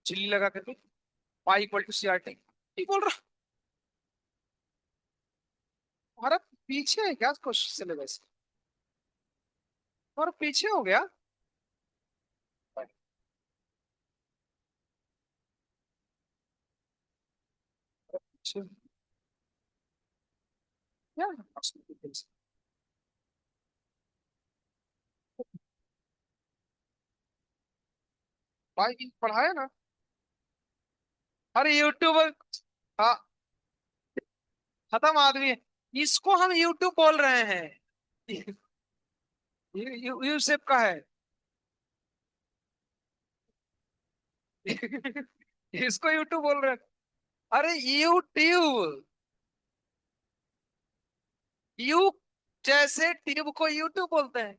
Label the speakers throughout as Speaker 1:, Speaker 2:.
Speaker 1: Chilli लगा करके pi equal to C R T. ठीक बोल रहा। हमारा पीछे है क्या क्वेश्चन सिलेबस? और पीछे हो गया। अच्छा, क्या भाई पढ़ाया ना। अरे यूट्यूब। हाँ, खत्म आदमी है। इसको हम यूट्यूब बोल रहे हैं। यू शेप का है। इसको यूट्यूब बोल रहे हैं। अरे यूट्यूब। यू जैसे ट्यूब को यूट्यूब बोलते हैं।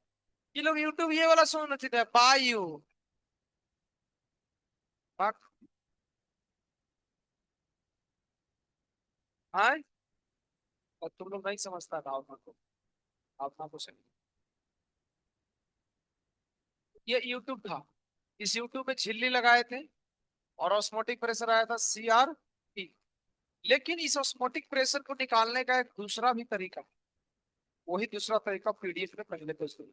Speaker 1: ये लोग यूट्यूब ये वाला सुनना चाहते हैं, बायू। हाँ, और तुम लोग नहीं समझता भावना को। भावना को समझ। ये यूट्यूब था। इस यूट्यूब में झिल्ली लगाए थे और ऑस्मोटिक प्रेशर आया था CRP। लेकिन इस ऑस्मोटिक प्रेशर को निकालने का एक दूसरा भी तरीका। वही दूसरा तरीका PDF में पहले पेज पे।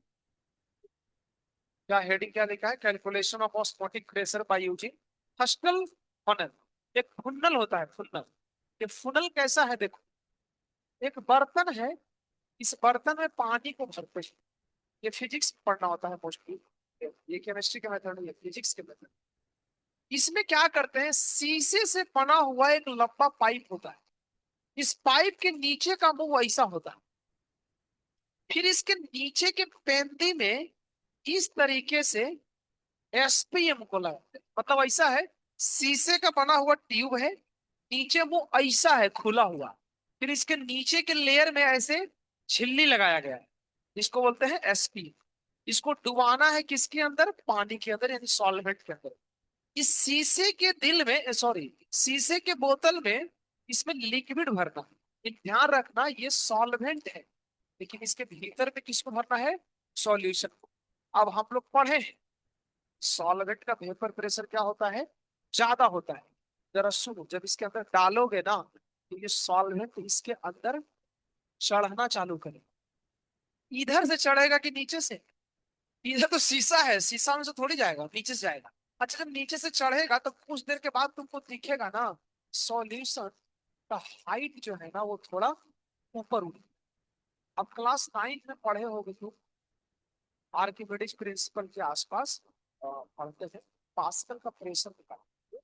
Speaker 1: क्या हेडिंग क्या लिखा है? Calculation of osmotic pressure by using hostel funnel. एक फुन्नल होता है, फुन्नल। ये फुन्नल कैसा है देखो। एक बर्तन है। इस बर्तन में पानी को भरते हैं। ये फिजिक्स पढ़ना होता है मोस्टली। ये केमिस्ट्री के मेथड नहीं है, फिजिक्स के मेथड। इसमें क्या करते हैं, शीशे से बना हुआ एक लंबा पाइप होता है। इस पाइप के नीचे का मुंह ऐसा होता है। फिर इसके नीचे के पेंदी में इस तरीके से SPM को लगाते हैं। मतलब ऐसा है, शीशे का बना हुआ ट्यूब है। नीचे मुंह ऐसा है, खुला हुआ। फिर इसके नीचे के लेयर में ऐसे झिल्ली लगाया गया है। इसको बोलते हैं SP। इसको डुबाना है किसके अंदर? पानी के अंदर, यानी सॉल्वेंट के अंदर। इस शीशे के दिल में, सॉरी, शीशे के बोतल में इसमें लिक्विड भरना है। ये ध्यान रखना, ये सॉल्वेंट है। लेकिन इसके भीतर में किसको भरना है? सॉल्यूशन को। अब हम लोग पढ़े हैं, सॉल्वेंट का वेपर प्रेशर क्या होता है? ज्यादा होता है। जरा सुनो, जब इसके अंदर डालोगे ना, तो ये सॉल्वेंट इसके अंदर चढ़ना चालू करे। इधर से चढ़ेगा कि नीचे से? इधर तो शीशा है, शीशा में से थोड़ी जाएगा, नीचे से जाएगा। अच्छा, जब नीचे से चढ़ेगा तो कुछ देर के बाद तुमको दिखेगा ना, सॉल्यूशन का हाइट जो है ना वो थोड़ा ऊपर उठ। अब क्लास 9 में पढ़े होगे तुम, आर्किमिडीज प्रिंसिपल के आसपास पढ़ते थे। पास्कल का प्रेशर निकाला।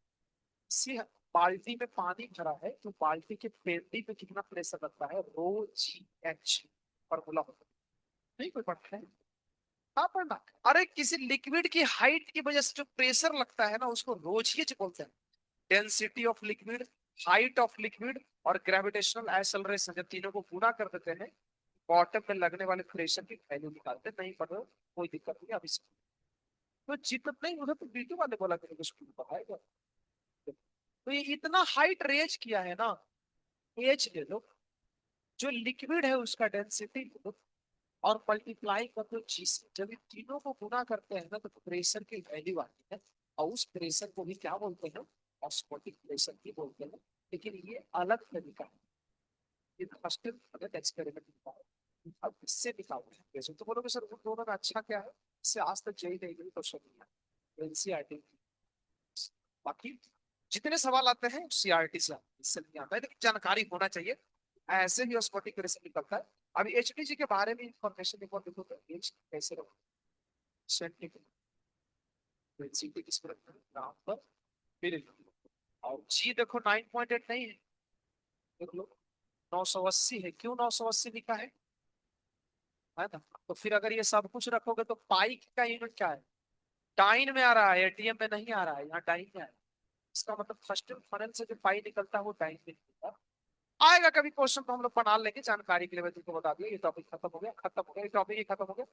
Speaker 1: इसी बाल्टी में पानी भरा है तो बाल्टी के पेंदी पे कितना प्रेशर लगता है? ρGH फॉर्मूला होता है। नहीं कोई पढ़ता है? हाँ पढ़ना। अरे किसी लिक्विड की हाइट की वजह से जो प्रेशर लगता है ना, उसको ρGH बोलते हैं। Density of liquid, height of liquid और ग्रेविटेशनल एक्सेलरेशन, जब तीनों को पूरा कर देते हैं, बॉटम में लगने वाले प्रेशर की वैल्यू निकालते हैं। नहीं पढ़ रहे हो, कोई दिक्कत नहीं अभी से। तो जितना नहीं, उधर तो बीटू वाले बोला करेंगे स्कूल पढ़ाएगा। तो ये इतना हाइट रेज किया है ना। एच ले लो, जो लिक्विड है उसका डेंसिटी ले लो, और मल्टीप्लाई कर दो जी से। जब इन तीनों को गुना करते हैं ना तो प्रेशर की वैल्यू आती है। और उस प्रेशर को भी क्या बोलते हैं? ऑस्मोटिक प्रेशर ही बोलते हैं। लेकिन ये अलग तरीका है। ये फर्स्ट अलग एक्सपेरिमेंट होता है। अब इससे निकालते हैं प्रेशर। तो बोलोगे सर उन दोनों में अच्छा क्या है? इससे आज तक यही नहीं गई क्वेश्चन नहीं है NCERT। बाकी जितने सवाल आते हैं CRT से आते हैं, इससे नहीं आता है, लेकिन जानकारी होना चाहिए। ऐसे भी ऑस्मोटिक प्रेशर निकलता है। अभी HPG के बारे में इंफॉर्मेशन एक बार देखो तो H कैसे सेंटीमीटर डेंसिटी किस पर ग्राम पर मिलीमीटर। और G देखो 9.8 नहीं है, देख लो 980 है। क्यों 980 लिखा है ना? तो फिर अगर ये सब कुछ रखोगे तो पाई का यूनिट क्या है? डाइन में आ रहा है, ATM में नहीं आ रहा है, यहाँ डाइन में आ रहा है। इसका मतलब फर्स्ट फनल से जो पाई निकलता है वो डाइन में निकलता है। आएगा कभी क्वेश्चन तो हम लोग बना लेंगे, जानकारी के लिए मैं तुमको बता दिया। ये टॉपिक खत्म हो गया, खत्म हो गया, ये टॉपिक ही खत्म हो गया।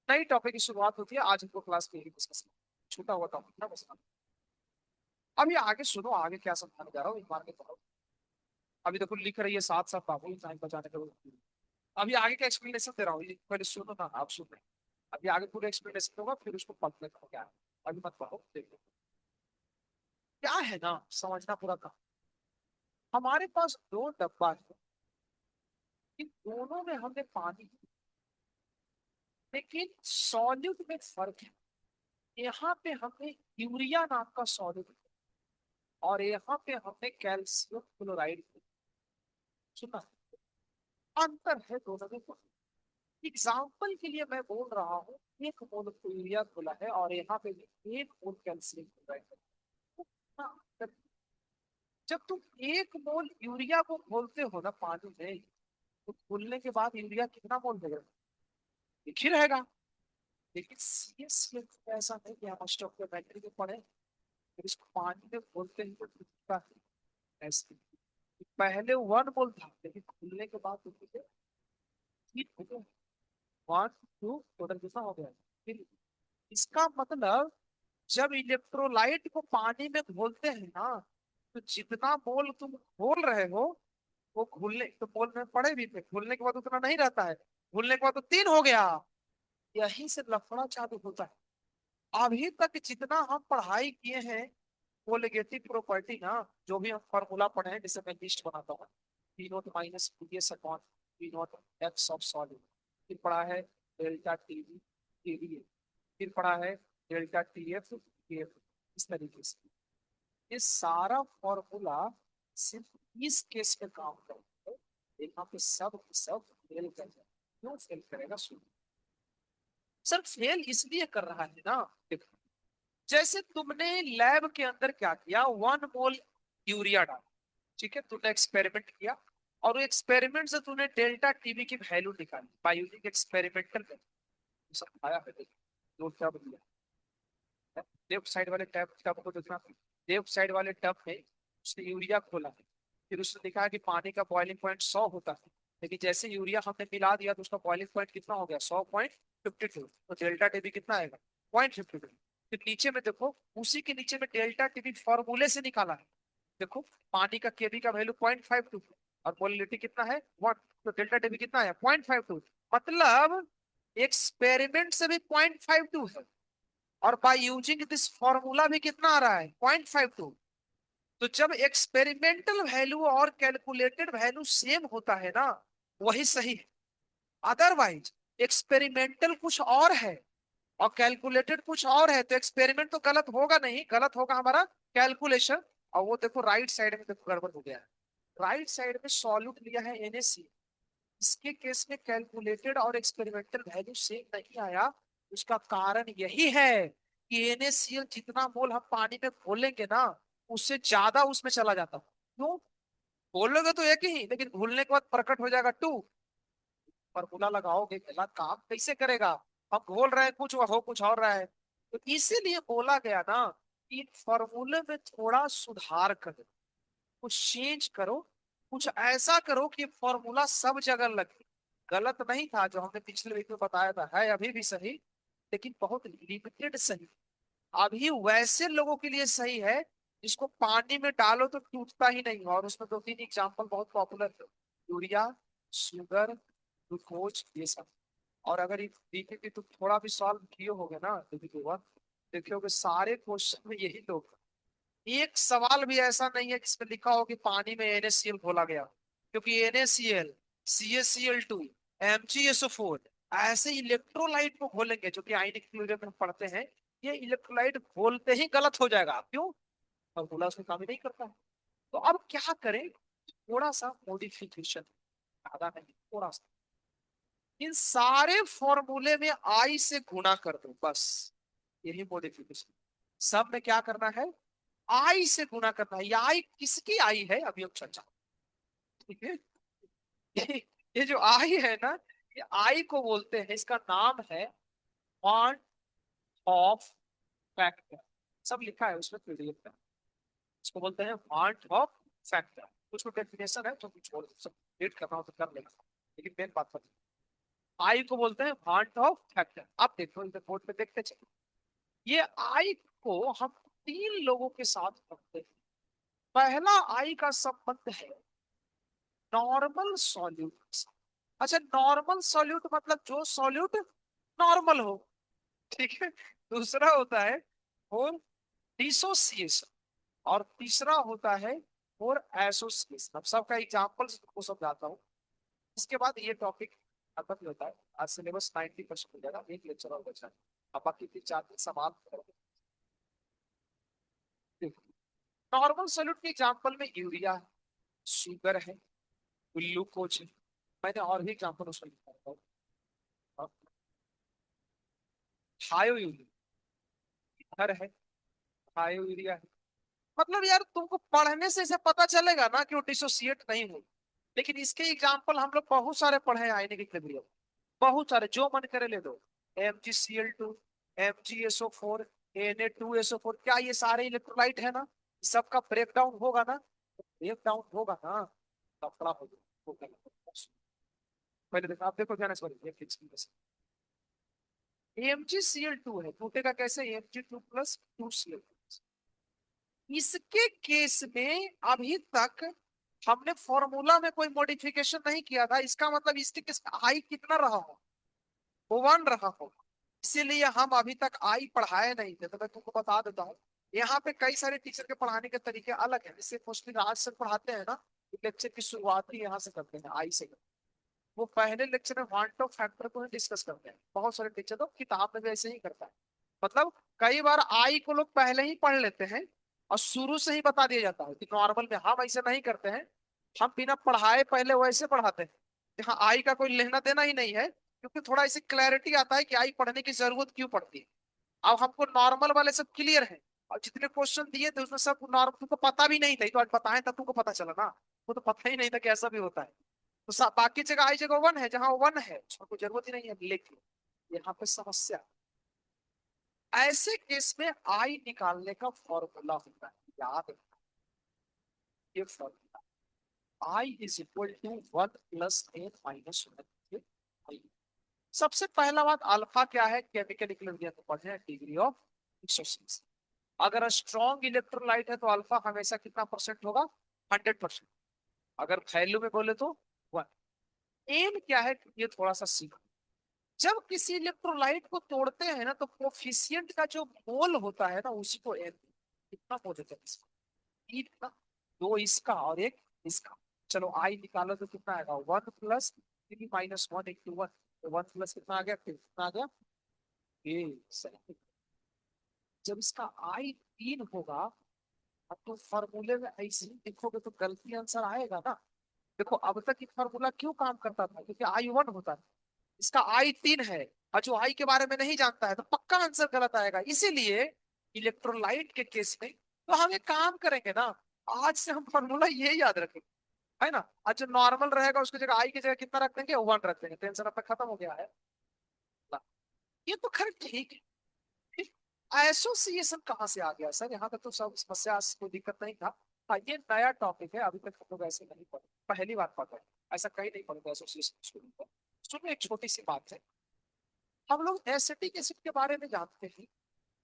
Speaker 1: नई टॉपिक की शुरुआत होती है। आज हमको क्लास की डिस्कस छूटा हुआ टॉपिक ना बस। अभी आगे सुनो, आगे क्या समझाने जा रहा हूँ एक बार के तो। अभी देखो लिख रही है साथ साथ बाबू, टाइम बचाने के। अभी आगे का एक्सप्लेनेशन दे रहा हूँ, ये पहले सुनो ना, आप सुन रहे। अभी आगे पूरा एक्सप्लेनेशन होगा, फिर उसको पढ़ने का क्या है। अभी मत पढ़ो, देखो। क्या है ना, समझना पूरा काम। हमारे पास दो डब्बा है, इन दोनों में हमने पानी, लेकिन सॉल्यूट में फर्क है। यहाँ पे हमने यूरिया नाम का सॉल्यूट और यहाँ पे हमने कैल्शियम क्लोराइड सुना, अंतर है दोनों में। एग्जाम्पल के लिए मैं बोल रहा हूँ, एक मोल यूरिया खोला है और यहाँ पे भी एक मोल कैल्शियम क्लोराइड है। हाँ, जब तुम एक मोल यूरिया को घोलते हो ना पानी में, तो घुलने के बाद यूरिया कितना मोल देगा, एक ही रहेगा। लेकिन सीएस में ऐसा नहीं कि हम स्टोकियोमेट्री में पढ़े, फिर इसको पानी में घोलते हैं तो दिखता है ऐसे। पहले वन मोल था, लेकिन घुलने के बाद तो ठीक हो गया, वन टू टोटल कितना हो गया। फिर इसका मतलब जब इलेक्ट्रोलाइट को पानी में घोलते हैं ना, तो जितना मोल तुम घोल रहे हो, वो घुलने तो मोल में पड़े भी थे, घुलने के बाद उतना नहीं रहता है, घुलने के बाद तो तीन हो गया। यहीं से लफड़ा चालू होता है। अभी तक जितना हम पढ़ाई किए हैं कोलिगेटिव प्रॉपर्टी ना, जो भी हम फॉर्मूला पढ़े हैं, जिसे मैं लिस्ट बनाता हूँ, P note minus P S upon P naught x of solid, फिर पढ़ा है delta T V T V, फिर पढ़ा है delta T F T F, इस तरीके से ये सारा फॉर्मूला सिर्फ इस केस में काम करता है। यहाँ पे सब फेल कर जाए, क्यों फेल करेगा सुन। सर फेल इसलिए कर रहा है ना, देखो, जैसे तुमने लैब के अंदर क्या किया, वन मोल यूरिया डाला, ठीक है, तूने एक्सपेरिमेंट किया, और एक्सपेरिमेंट से तूने डेल्टा टीबी की वैल्यू निकाली बाय यूजिंग एक्सपेरिमेंटल मेथड। सब आया है, दो टब दिया, लेफ्ट साइड वाले टैब टब को देखना, लेफ्ट साइड वाले टब में उसने यूरिया खोला है, फिर उसने दिखाया कि पानी का बॉइलिंग पॉइंट 100 होता है, लेकिन जैसे यूरिया हमने मिला दिया तो उसका बॉइलिंग पॉइंट कितना हो गया, 100.52, तो डेल्टा टीबी कितना आएगा, 0.52। फिर नीचे में देखो, उसी के नीचे में डेल्टा टीबी फॉर्मूले से निकाला है, देखो पानी का केबी का वैल्यू 0.52 और मोलिलिटी कितना है 1, तो डेल्टा टीबी कितना है 0.52, मतलब एक्सपेरिमेंट से भी 0.52 है, और बाय यूजिंग दिस फॉर्मूला भी कितना आ रहा है 0.52। तो जब एक्सपेरिमेंटल वैल्यू और कैलकुलेटेड वैल्यू सेम होता है ना, वही सही है। अदरवाइज एक्सपेरिमेंटल कुछ और है और कैलकुलेटेड कुछ और है, तो एक्सपेरिमेंट तो गलत होगा नहीं, गलत होगा हमारा कैलकुलेशन। और वो देखो राइट साइड में देखो गड़बड़ हो गया है, राइट साइड में सॉल्यूट लिया है NaCl, इसके केस में कैलकुलेटेड और एक्सपेरिमेंटल वैल्यू सेम नहीं आया। उसका कारण यही है कि NaCl जितना मोल हम पानी में घोलेंगे ना, उससे ज्यादा उसमें चला जाता है। क्यों, घोलोगे तो एक ही, लेकिन घुलने के बाद प्रकट हो जाएगा टू। फॉर्मूला लगाओगे गला काम कैसे करेगा, हम घोल रहे हैं कुछ और हो कुछ और रहा है। तो इसीलिए बोला गया ना कि फॉर्मूले में थोड़ा सुधार करो, कुछ चेंज करो, कुछ ऐसा करो कि फॉर्मूला सब जगह लगे। गलत नहीं था जो हमने पिछले वीक में बताया था, है अभी भी सही, लेकिन बहुत लिमिटेड सही। अभी वैसे लोगों के लिए सही है जिसको पानी में डालो तो टूटता ही नहीं, और उसमें दो तीन एग्जांपल बहुत पॉपुलर है, यूरिया, शुगर, ग्लूकोज, ये सब। और अगर ये देखेंगे तो थोड़ा भी सॉल्व किए होगे ना देखियोगे सारे क्वेश्चन में यही लोग, एक सवाल भी ऐसा नहीं है जिसमें लिखा हो कि पानी में NaCl घोला गया, क्योंकि NaCl, CaCl2, MgSO4 ऐसे इलेक्ट्रोलाइट को घोलेंगे जो कि आयनिक फ्लूइड में हम पढ़ते हैं, ये इलेक्ट्रोलाइट घोलते ही गलत हो जाएगा। क्यों, फॉर्मूला उसमें काम ही नहीं करता है। तो अब क्या करें, थोड़ा सा मॉडिफिकेशन, ज्यादा नहीं थोड़ा सा, इन सारे फॉर्मूले में आई से गुणा कर दो बस, यही मॉडिफिकेशन। सब में क्या करना है, आई से गुणा करना है। ये आई किसकी आई है, अभी हम चर्चा, ठीक है। ये, ये जो आई है ना, ये आई को बोलते हैं, इसका नाम है क्वांट ऑफ फैक्टर, सब लिखा है उसमें PDF में। इसको बोलते हैं क्वांट ऑफ फैक्टर। कुछ को डेफिनेशन है तो कुछ और सब रीड करना हो तो कर लेगा, लेकिन मेन बात पर आई को बोलते हैं क्वांट ऑफ फैक्टर। अब देखो इधर बोर्ड पे देखते चलो, ये आई को हम तीन लोगों के साथ पढ़ते हैं। पहला आई का संबंध है नॉर्मल सॉल्यूट। अच्छा, नॉर्मल सॉल्यूट मतलब जो सॉल्यूट नॉर्मल हो, ठीक है। दूसरा होता है और डिसोसिएशन, और तीसरा होता है फॉर एसोसिएशन। अब सबका एग्जाम्पल तुमको समझाता हूँ, इसके बाद ये टॉपिक खत्म होता है। आज सिलेबस 90% हो जाएगा, एक लेक्चर और बचा है। अब बाकी 3-4 दिन सवाल करेंगे। नॉर्मल सॉल्यूट के एग्जाम्पल में यूरिया है, शुगर है, ग्लूकोज है। मैंने और भी एग्जाम्पल उसमें लिखा है। हायो यूरिया है, हायो यूरिया है। मतलब यार तुमको पढ़ने से इसे पता चलेगा ना कि वो डिसोसिएट नहीं हो। लेकिन इसके एग्जाम्पल हम लोग बहुत सारे पढ़े हैं आयनिक एलिमेंट, बहुत सारे, जो मन करे ले दो। MgCl2, MgSO4, Na2SO4, क्या ये सारे इलेक्ट्रोलाइट है ना? सबका ब्रेक डाउन होगा ना? ब्रेक डाउन होगा ना, तब खड़ा हो जाए। पहले देखो, आप देखो ध्यान से, MgCl2 है, टूटेगा कैसे? Mg2+2Cl। इसके केस में अभी तक हमने फॉर्मूला में कोई मॉडिफिकेशन नहीं किया था। इसका मतलब इसके केस में आई कितना रहा हो? वो 1 रहा हो। इसीलिए हम अभी तक आई पढ़ाए नहीं थे। तो मैं तुमको बता देता हूँ, यहाँ पे कई सारे टीचर के पढ़ाने के तरीके अलग है। जैसे मोस्टली राज सर पढ़ाते हैं ना, लेक्चर की शुरुआत ही यहाँ से करते हैं, आई से। वो पहले लेक्चर में वांट ऑफ फैक्टर को डिस्कस करते हैं। बहुत सारे टीचर तो किताब में भी ऐसे ही करता है। मतलब कई बार आई को लोग पहले ही पढ़ लेते हैं और शुरू से ही बता दिया जाता है कि नॉर्मल में। हम ऐसे नहीं करते हैं, हम बिना पढ़ाए पहले वैसे पढ़ाते हैं कि हाँ आई का कोई लेना देना ही नहीं है, क्योंकि थोड़ा इसे क्लैरिटी आता है कि आई पढ़ने की जरूरत क्यों पड़ती है। अब हमको नॉर्मल वाले सब क्लियर है, और जितने क्वेश्चन दिए थे उसमें सब नॉर्मल तुमको पता भी नहीं था, तो आज बताएं तब तुमको पता चला ना। वो तो पता ही नहीं था कि ऐसा भी होता है। तो बाकी जगह आई जगह 1 है, जहां 1 है उसमें कोई जरूरत ही नहीं है। लेकिन यहाँ पे समस्या, ऐसे केस में आई निकालने का फॉर्मूला होता है, याद रखना ये formula. I is equal to 1 + n - 1। सबसे पहला बात, अल्फा क्या है? केमिकल इक्विलिब्रियम में पढ़े हैं, डिग्री ऑफ डिसोसिएशन। अगर स्ट्रॉन्ग इलेक्ट्रोलाइट है तो अल्फा हमेशा कितना परसेंट होगा? 100%। अगर वैल्यू में बोले तो 1। एन क्या है ये थोड़ा सा सीखो। जब किसी इलेक्ट्रोलाइट को तोड़ते हैं ना, तो कोफिशिएंट का जो मोल होता है ना, उसी को एन, कितना मोल होता है इसका? इतना। दो इसका और एक इसका। चलो आई निकालो तो कितना आएगा? 1 + 3 - 1 × 1। तो 1 प्लस कितना आ गया? फिर कितना आ गया? ये सही। जब इसका आई 3 होगा, अब तो फॉर्मूले में ऐसे ही देखोगे तो गलती आंसर आएगा ना। देखो अब तक ये फॉर्मूला क्यों काम करता था? क्योंकि आई 1 होता है, इसका आई 3 है, और जो आई के बारे में नहीं जानता है तो पक्का आंसर गलत आएगा। इसीलिए इलेक्ट्रोलाइट के केस में तो हम एक काम करेंगे ना, आज से हम फॉर्मूला ये याद रखेंगे, है ना। और जो नॉर्मल रहेगा उसकी जगह आई की जगह कितना रख देंगे? 1 रख देंगे। टेंशन अपना खत्म हो गया है। ये तो खैर ठीक है। एसोसिएशन कहाँ से आ गया सर? यहाँ तक तो सब समस्या, कोई दिक्कत नहीं था। हाँ ये नया टॉपिक है, अभी तक हम लोग ऐसे नहीं पढ़े, पहली बार पढ़ रहे हैं। ऐसा कहीं नहीं पढ़ते एसोसिएशन स्कूल में। सुनो एक छोटी सी बात है, हम लोग एसिटिक एसिड के बारे में जानते हैं।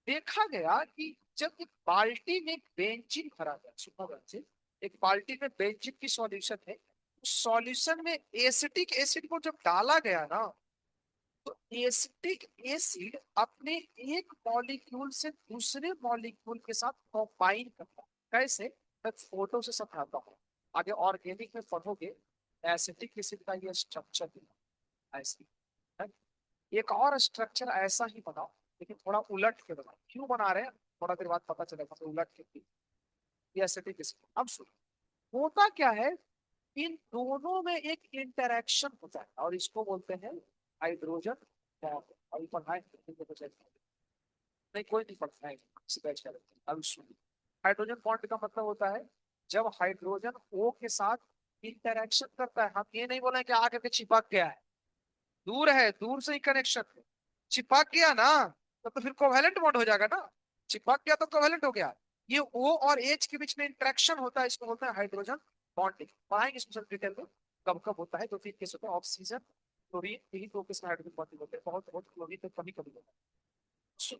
Speaker 1: देखा गया कि जब एक बाल्टी में बेंजीन भरा गया, सुनो ध्यान से, एक बाल्टी में बेंजीन की सॉल्यूशन है, उस सॉल्यूशन में एसिटिक एसिड को जब डाला गया ना, तो एसिटिक एसिड अपने एक मॉलिक्यूल से दूसरे मॉलिक्यूल के साथ कंबाइन करता है। कैसे? मैं फोटो से समझाता हूँ, आगे ऑर्गेनिक में पढ़ोगे। एसिटिक एसिड का ये स्ट्रक्चर ऐसे है। एक और स्ट्रक्चर ऐसा ही बनाओ, लेकिन थोड़ा उलट के बनाओ। क्यों बना रहे हैं थोड़ा देर बाद पता चलेगा, तो उलट के ये एसिटिक एसिड। अब सुनो, होता क्या है, इन दोनों में एक इंटरेक्शन होता है और इसको बोलते हैं हाइड्रोजन बॉन्ड। अभी पढ़ाए नहीं? कोई नहीं पढ़ता है अब सुनिए। हाइड्रोजन बॉन्ड का मतलब होता है जब हाइड्रोजन ओ के साथ इंटरेक्शन करता है। हम ये नहीं बोले कि आकर के चिपक गया है, दूर है, दूर से ही कनेक्शन है। चिपक गया ना तो फिर कोवेलेंट बॉन्ड हो जाएगा ना। चिपक गया तो कोवेलेंट हो गया। ये ओ और एच के बीच में इंटरेक्शन होता है, इसको बोलते हैं हाइड्रोजन बॉन्डिंग। पाएंगे इसमें डिटेल में कब कब होता है। 2-3 केस होते हैं, ऑक्सीजन क्लोरीन, यही 2 केस में हाइड्रोजन बॉन्डिंग होते हैं। बहुत बहुत क्लोरीन तो कभी कभी होता है।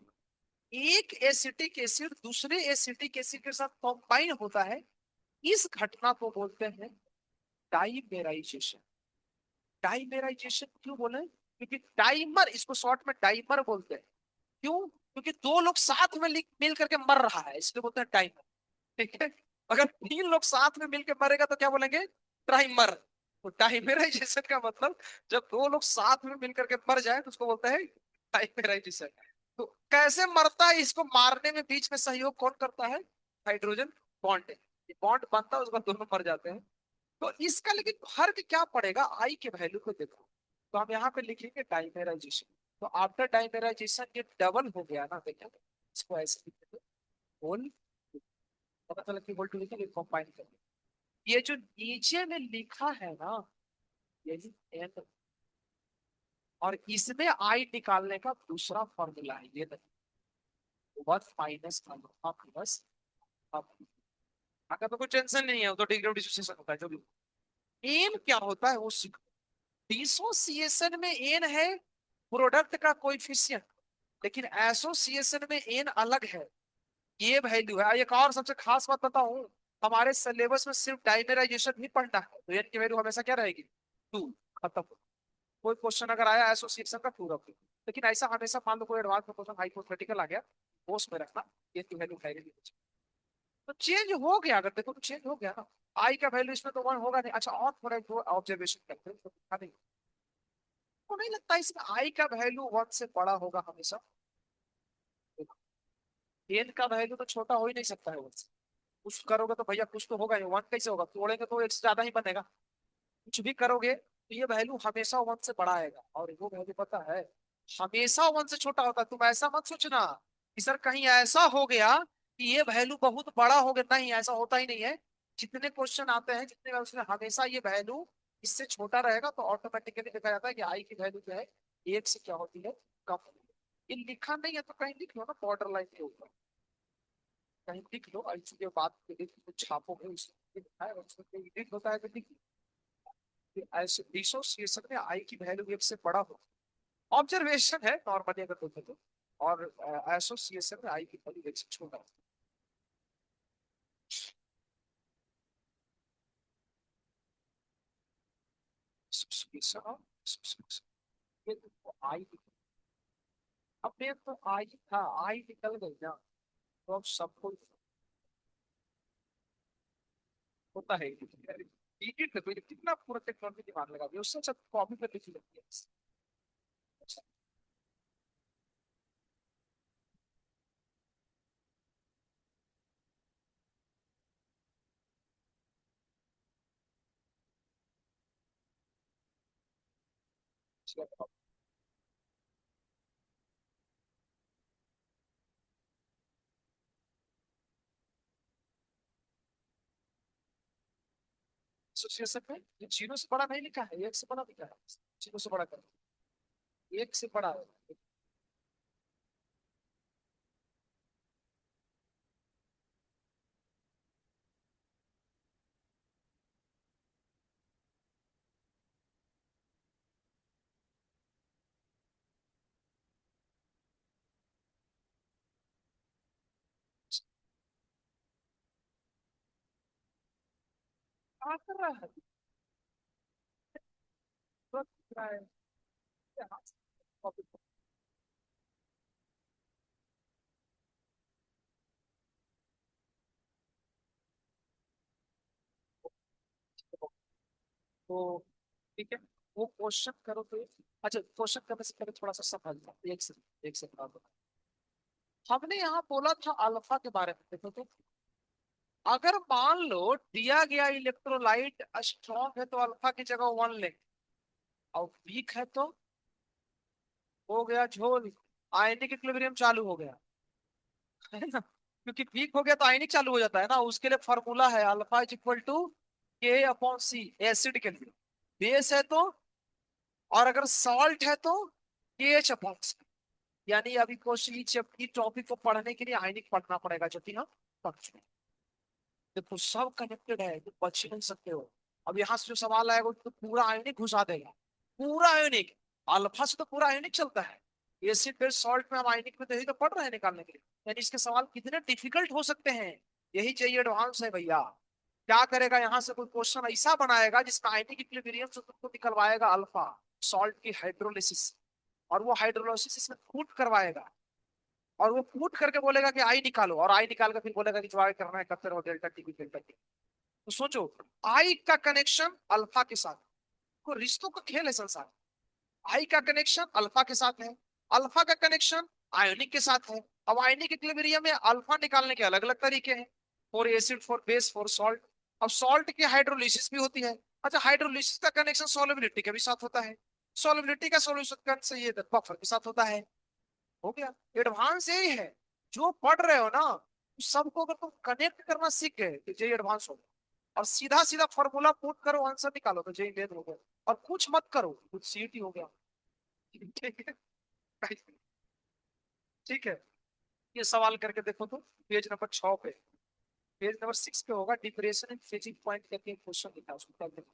Speaker 1: एक एसिटिक एसिड दूसरे एसिटिक एसिड के साथ कंबाइन होता है, इस घटना को बोलते हैं डाइमेराइजेशन। डाइमेराइजेशन क्यों बोले? क्योंकि डाइमर, इसको शॉर्ट में डाइमर बोलते हैं। क्यों? क्योंकि दो लोग साथ में मिल करके मर रहा है, इसलिए बोलते हैं डाइमर। ठीक है। अगर तीन लोग साथ में मिलकर मरेगा तो क्या बोलेंगे? ट्राइमर। तो डाइमेराइजेशन का मतलब जब दो लोग साथ में मिलकर के मर जाए तो उसको बोलते हैं डाइमेराइजेशन। तो कैसे मरता है, इसको मारने में बीच में सहयोग कौन करता है? Hydrogen bond. ये बॉन्ड बनता है उसका, दोनों मर जाते हैं। तो इसका लेकिन फर्क क्या पड़ेगा आई के वैल्यू को देखो। तो हम यहाँ पे लिखेंगे डाइमेराइजेशन। तो आफ्टर डाइमेराइजेशन ये डबल हो गया ना, देखिए इसको ऐसे लिखेंगे होल, पता चला कि होल टू लिखेंगे कंबाइन करेंगे। ये जो नीचे में लिखा है ना, यही एन, और इसमें आई निकालने का दूसरा फॉर्मूला है ये देखो, वन माइनस अल्फा प्लस। अगर तो कोई टेंशन नहीं है, वो तो डिग्री डिसोसिएशन होता है जो भी। एन क्या होता है वो सीखो। डिसोसिएशन में एन है प्रोडक्ट का कोएफिशिएंट, लेकिन एसोसिएशन में एन अलग है, ये वैल्यू है। एक और सबसे खास बात बताऊं, हमारे सिलेबस में सिर्फ डाइमेराइजेशन ही पढ़ना है, तो एन की वैल्यू हमेशा क्या रहेगी? टू। खत्म। कोई क्वेश्चन अगर आया एसोसिएशन का, टू रखो। लेकिन ऐसा हमेशा मान लो कोई एडवांस में क्वेश्चन हाइपोथेटिकल आ गया, पोस्ट में रखना, एन की वैल्यू उठाएगी। तो चेंज हो गया, अगर देखो तो चेंज हो गया ना। आई का वैल्यू इसमें तो वन होगा नहीं। अच्छा और थोड़ा जो ऑब्जर्वेशन करते हैं तो दिखा नहीं, तो नहीं लगता इसमें आई का वैल्यू वन से बड़ा होगा हमेशा। एन का वैल्यू तो छोटा हो ही नहीं सकता है वन से। कुछ करोगे तो भैया कुछ तो होगा ही, वन कैसे होगा? तोड़ेंगे तो एक से ज्यादा ही बनेगा। कुछ भी करोगे तो ये वैल्यू हमेशा वन से बड़ा आएगा, और वो वैल्यू पता है हमेशा वन से छोटा होता है। तुम ऐसा मत सोचना कि सर कहीं ऐसा हो गया कि ये वैल्यू बहुत बड़ा हो गया, नहीं ऐसा होता ही नहीं है। जितने क्वेश्चन आते हैं, जितने बार उसमें हमेशा ये वैल्यू इससे छोटा रहेगा, तो ऑटोमेटिकली देखा जाता है कि आई की वैल्यू जो है एक से क्या होती है, कम होती है। ये लिखा नहीं है तो कहीं लिख लो ना बॉर्डर लाइन के ऊपर, कहीं लिख लो ऐसी के बात के लिए कुछ छापोगे उसमें लिखा है, उसमें कोई एडिट होता है तो लिख लो। ऐसे डिसोसिएशन में आई की वैल्यू एक से बड़ा हो, ऑब्जर्वेशन है नॉर्मली अगर देखें तो। और एसोसिएशन में आई की वैल्यू एक से छोटा हो। एसोसिएशन और एसोसिएशन, ये तो आई, अब ये तो आई था, आई निकल गई ना, तो अब सबको होता है। एडिट देखो, ये कितना पूरा टेक्नोलॉजी दिमाग लगा दिया, उससे सब कॉपी पर लिखी लगती है। एसोसिएशन में ये जीरो से बड़ा नहीं लिखा है, एक से बड़ा लिखा है। जीरो से बड़ा करो, एक से बड़ा है। क्या कर रहा है? तुरंत लिख रहा है। क्या? कॉपी तो ठीक है, वो क्वेश्चन करो तो। अच्छा क्वेश्चन करने से पहले थोड़ा सा समझ लो, एक से बता दो। हमने यहाँ बोला था अल्फा के बारे में, देखो तो अगर मान लो दिया गया इलेक्ट्रोलाइट स्ट्रॉन्ग है तो अल्फा की जगह वन ले, और वीक है तो हो गया झोल, आयनिक इक्विलिब्रियम चालू हो गया, है ना? क्योंकि वीक हो गया तो आयनिक चालू हो जाता है ना, उसके लिए फॉर्मूला है अल्फा इज इक्वल टू के अपॉन सी, एसिड के लिए। बेस है तो, और अगर सॉल्ट है तो के एच अपॉन सी। यानी अभी क्वेश्चन इस टॉपिक को पढ़ने के लिए आयनिक पढ़ना पड़ेगा, जो कि हम पढ़ चुके हैं। देखो सब कनेक्टेड है, तो बच नहीं सकते हो। अब यहाँ से जो सवाल आएगा तो पूरा आयनिक घुसा देगा, पूरा आयनिक। अल्फा से तो पूरा आयनिक चलता है, एसिड फिर सॉल्ट में हम आयनिक में तो यही तो पढ़ रहे हैं निकालने के लिए। यानी इसके सवाल कितने डिफिकल्ट हो सकते हैं, यही चाहिए एडवांस है भैया। क्या करेगा यहाँ से, कोई क्वेश्चन ऐसा बनाएगा जिसमें आयनिक इक्विलिब्रियम से तुमको निकलवाएगा अल्फा सॉल्ट की हाइड्रोलिसिस, और वो हाइड्रोलिसिस इसमें कूट करवाएगा। और वो पुट करके बोलेगा कि आई निकालो, और आई निकाल कर फिर बोलेगा कि जो आगे करना है करते रहो, डेल्टा टी डेल्टा टी। तो सोचो, आई का कनेक्शन अल्फा के साथ, को रिश्तों का खेल है संसार। आई का कनेक्शन अल्फा के साथ है, अल्फा का कनेक्शन आयोनिक के साथ है। अब आयोनिक इक्विलिब्रियम में अल्फा निकालने के अलग अलग तरीके हैं, for acid, for base, for salt. अब सॉल्ट की हाइड्रोलिसिस भी होती है। अच्छा, हाइड्रोलिसिस का कनेक्शन सॉल्युबिलिटी के भी साथ होता है, सॉल्युबिलिटी का सॉल्यूशन से ये बफर के साथ होता है। हो गया। एडवांस यही है, जो पढ़ रहे हो ना, उस सबको अगर तुम कनेक्ट करना सीख गए तो जे एडवांस हो। और सीधा सीधा फॉर्मूला पुट करो, आंसर निकालो, तो जे मेन हो गया। और कुछ मत करो, कुछ सीटी हो गया। ठीक है। ठीक है, ये सवाल करके देखो तो, पेज नंबर 6 पे, पेज नंबर 6 पे होगा, डिप्रेशन एंड फ्रीजिंग पॉइंट करके क्वेश्चन लिखा है, उसको कर देखो।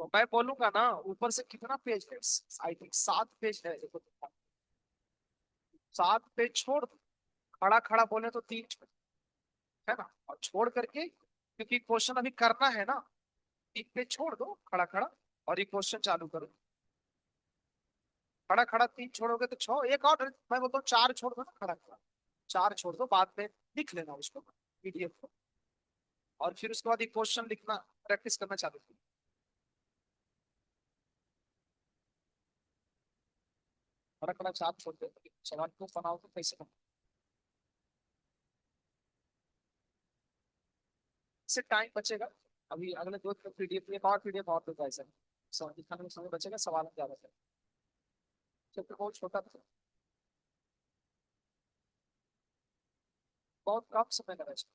Speaker 1: तो मैं बोलूंगा ना, ऊपर से कितना पेज है, आई थिंक 7 पेज है, देखो। 7 पेज छोड़ दो, खड़ा खड़ा बोले तो 3, है ना, और छोड़ करके, क्योंकि क्वेश्चन अभी करना है ना, 3 पेज छोड़ दो खड़ा खड़ा, और ये क्वेश्चन चालू करो। खड़ा खड़ा 3 छोड़ोगे तो 6, एक और मैं बोलता हूँ 4 छोड़ दो ना, खड़ा खड़ा 4 छोड़ दो, बाद में लिख लेना उसको, पीडीएफ को। और फिर उसके बाद ये क्वेश्चन लिखना, प्रैक्टिस करना चालू करो। खड़ा खड़ा 4 छोड़ दो, सवाल को बनाओ तो कैसे बनाओ, इससे टाइम बचेगा। अभी अगले 2 पीडीएफ, एक और पीडीएफ और देता है सर, दिखाने में समय बचेगा, सवाल में ज्यादा है, चैप्टर बहुत छोटा था, बहुत कम समय लगा इसमें।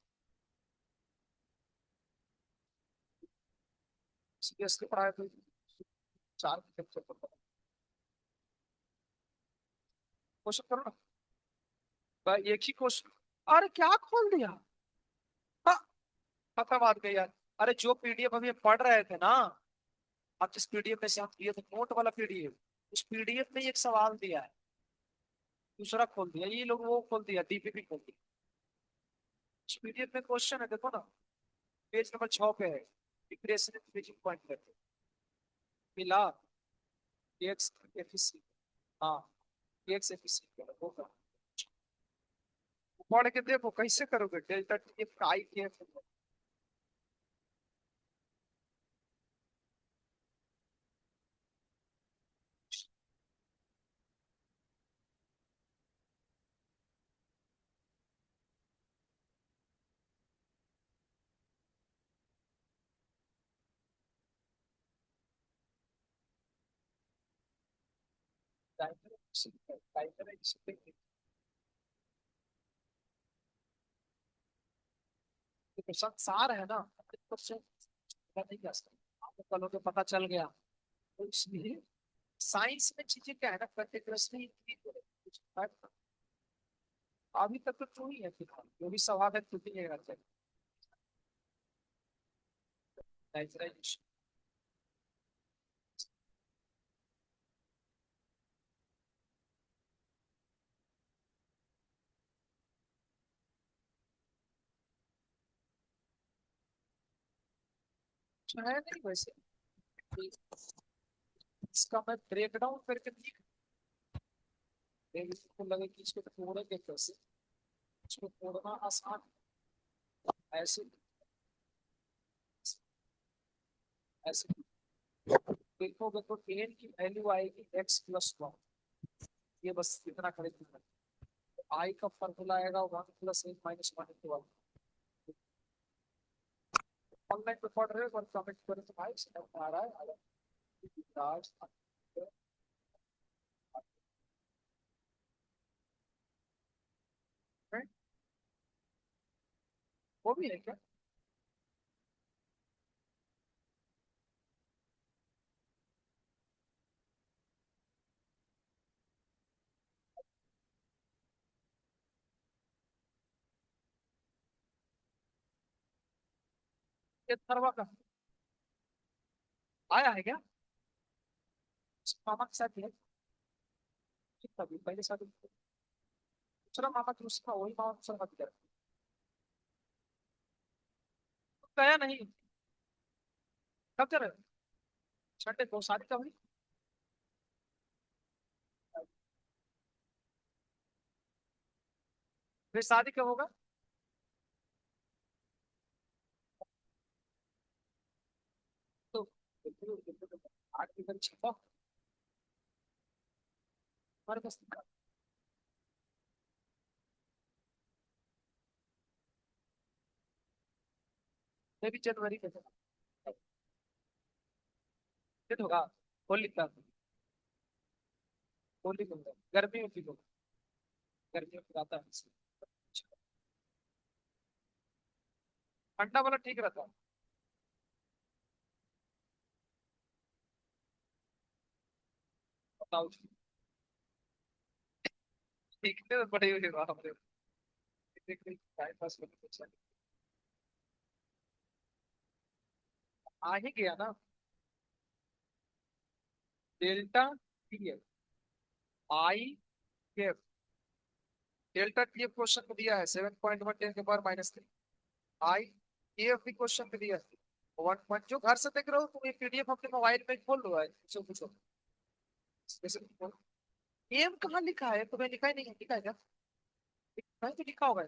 Speaker 1: सीरियस की पढ़ाई तो 4 चैप्टर पढ़ा। क्वेश्चन करो ना, एक ही क्वेश्चन। अरे क्या खोल दिया, हाँ, खत्म बात गई यार। अरे जो पीडीएफ अभी हम पढ़ रहे थे ना, अब जिस पीडीएफ में से हम किए थे, नोट वाला पीडीएफ, उस पीडीएफ में एक सवाल दिया है, दूसरा खोल दिया ये लोग, वो खोल दिया, डीपीपी खोल दिया। उस पीडीएफ में क्वेश्चन है, देखो ना, पेज नंबर 6 पे है, डिप्रेशन पॉइंट करके मिला, एक्स एफिसी, हाँ, एक्स एफिसी होगा। पढ़ के देखो कैसे करोगे, डेल्टा टी एफ आई के एफ। संसार है ना, क्वेश्चन नहीं कर सकते, आपको कल को पता चल गया। तो इसलिए साइंस में चीजें क्या है ना, पर्टिकुलरली अभी तक तो ट्रू ही है, फिलहाल जो भी सवाल है ट्रू ही है, नेचुरलाइजेशन है नहीं वैसे। इसका मैं ब्रेक डाउन करके लिख, इसको लगे कि इसको तोड़ेंगे कैसे, इसको तोड़ना आसान है। ऐसे ऐसे देखोगे तो एन की वैल्यू आएगी x+1, ये बस इतना खरीद, आई का फॉर्मूला आएगा 1 + n - 1 × 1। ऑनलाइन पे पढ़ रहे हो और कमेंट करो तो भाई समझ में आ रहा है, अगर राज वो भी है क्या। ये थरवा का आया है क्या, मामा के साथ है, तभी पहले साथ दूसरा मामा दूसरा, वही मामा दूसरा मत कर, गया नहीं, कब कर रहे हो, संडे को शादी का भाई। फिर शादी कब होगा? तो 8 की 6 हमारे पास। मैं भी जनवरी में था। फिर होगा होली का। होली में होगा। गर्मी में भी होगा। गर्मी में आता है। ठंडा वाला ठीक रहता है। बताओ। ठीक है बड़े हुए वहां पे। टाइम पास करने को चाहिए। आ ही गया ना। डेल्टा टी एफ आई के। डेल्टा टी एफ क्वेश्चन में दिया है 7.1 के पावर -3। आई के एफ भी क्वेश्चन में दिया है 1 जो घर से देख रहे हो तुम, ये पीडीएफ अपने मोबाइल में खोल लो है, पूछो पूछो। जैसे एम कहाँ लिखा है? तुम्हें लिखा ही नहीं है, लिखा है क्या? लिखा है तो लिखा होगा।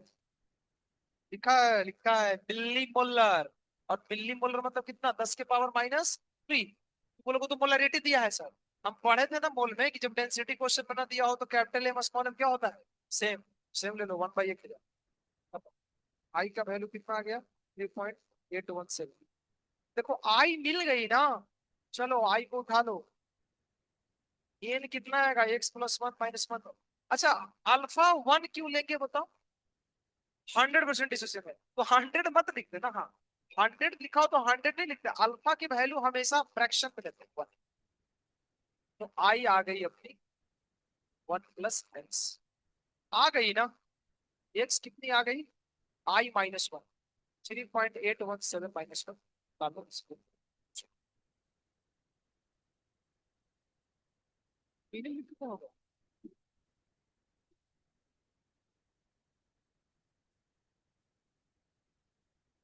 Speaker 1: लिखा है मिली मोलर। और मिली मोलर मतलब कितना? 10 के पावर -3। तुम लोगों को तो मोलरिटी दिया है सर। हम पढ़े थे ना मोल में कि जब डेंसिटी क्वेश्चन बना दिया हो तो कैपिटल एम स्मॉल एम क्या होता है? सेम। सेम ले लो 1/8। अब आई का वैल्यू कितना आ गया? 3.817। देखो आई मिल गई ना। चलो आई को उठा लो। एन कितना आएगा? x + 1 - 1। अच्छा, अल्फा 1 क्यों लेंगे बताओ? 100% डिसिशन है तो 100 मत लिखते ना। हाँ, 100 लिखा हो तो 100 नहीं लिखते। अल्फा की वैल्यू हमेशा फ्रैक्शन में लेते हैं 1। तो आई आ गई अपनी 1 + x। आ गई ना। एक्स कितनी आ गई? I -1। 3.817 -1 इसको। मीनिंग कितना होगा?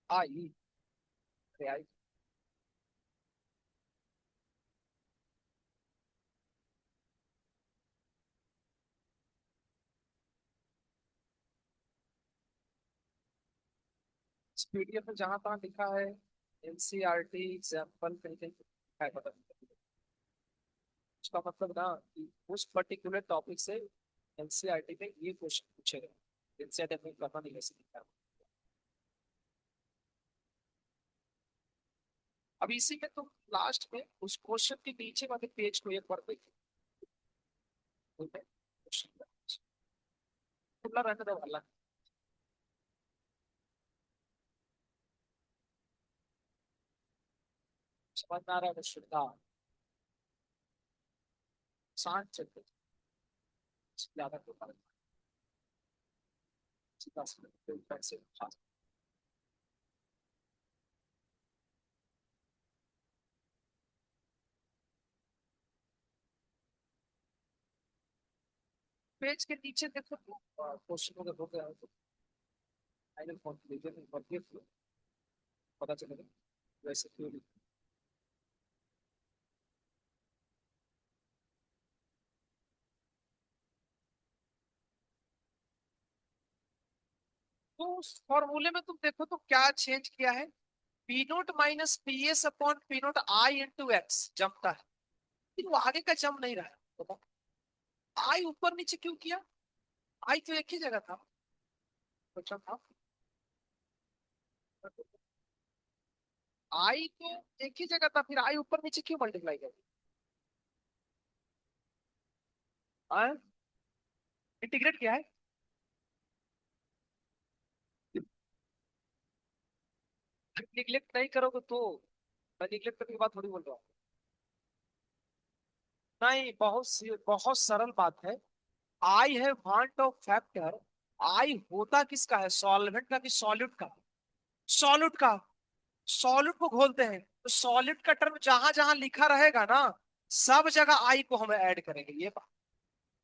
Speaker 1: आई। अरे आई। इस पीडीएफ में जहां तहां लिखा है एनसीईआरटी एग्जाम्पल कहीं कहीं है, पता नहीं। उसका मतलब ना कि उस पर्टिकुलर टॉपिक से एनसीईआरटी में ये क्वेश्चन पूछे गए। एनसीईआरटी में पता नहीं कैसे लिखा है। अब इसी में तो लास्ट में उस क्वेश्चन के नीचे वाले पेज को एक बार देखिए। क्वेश्चन खुला रहने दो वाला। समझ में आ रहा है क्वेश्चन का? शांत चलते ज्यादा तो पैसे। पेज के नीचे देखो क्वेश्चन अगर हो गया हो तो फाइनल कंक्लूजन और ये पता चलेगा वैसे क्यों लिखा। तो उस फॉर्मूले में तुम देखो तो क्या चेंज किया है? P0 - PS/P0 I × X जमता है। लेकिन वो आगे का जम नहीं रहा है। बताओ, आई ऊपर नीचे क्यों किया? आई तो एक ही जगह था। क्वेश्चन था आई तो एक ही जगह था, फिर आई ऊपर नीचे क्यों मल्टीप्लाई कर? इंटीग्रेट किया है। निग्लेक्ट नहीं करोगे तो। मैं निग्लेक्ट करने की बात थोड़ी बोल रहा हूँ। नहीं, बहुत सरल बात है। आई है वांट ऑफ फैक्टर। आई होता किसका है? सॉल्वेंट का कि सॉल्यूट का? सॉल्यूट का। सॉल्यूट को घोलते हैं तो सॉल्यूट का टर्म जहां जहां लिखा रहेगा ना, सब जगह आई को हम ऐड करेंगे। ये बात,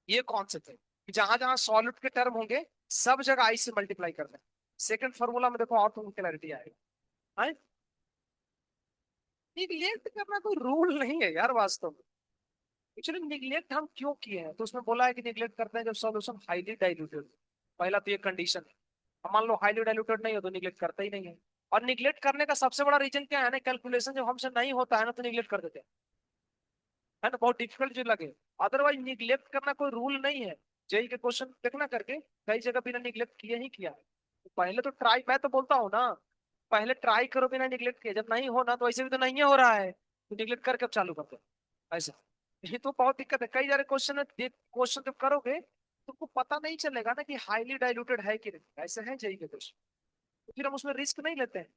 Speaker 1: ये कॉन्सेप्ट है कि जहां जहां सॉल्यूट के टर्म होंगे सब जगह आई से मल्टीप्लाई करना है। सेकंड फॉर्मूला में देखो और तुम क्लैरिटी आएगा। निग्लेक्ट करना कोई रूल नहीं है यार वास्तव में। एक्चुअली निग्लेक्ट हम क्यों किए हैं तो उसमें बोला है कि निग्लेक्ट करते हैं जब सॉल्यूशन हाईली डाइल्यूटेड। पहला तो ये कंडीशन है। अब मान लो हाईली डाइल्यूटेड नहीं हो तो निगलेक्ट करता ही नहीं है। और निगलेक्ट करने का सबसे बड़ा रीजन क्या है ना, कैलकुलेशन जब हमसे नहीं होता है ना तो निगलेक्ट कर देते हैं, है ना, बहुत डिफिकल्ट जो लगे। अदरवाइज निगलेक्ट करना कोई रूल नहीं है। जेई के क्वेश्चन देखना करके कई जगह बिना निगलेक्ट किए ही किया है। तो पहले तो ट्राई, मैं तो बोलता हूँ ना, पहले ट्राई करो बिना निगलेक्ट किए, जब नहीं हो ना तो ऐसे भी तो नहीं हो रहा है तो निगलेक्ट करके अब चालू कर दो, ऐसा। ये तो बहुत दिक्कत है, कई सारे क्वेश्चन है, क्वेश्चन जब करोगे तो तुमको पता नहीं चलेगा ना कि हाईली डाइल्यूटेड है कि नहीं, ऐसे है जेई के क्वेश्चन। तो फिर हम उसमें रिस्क नहीं लेते हैं,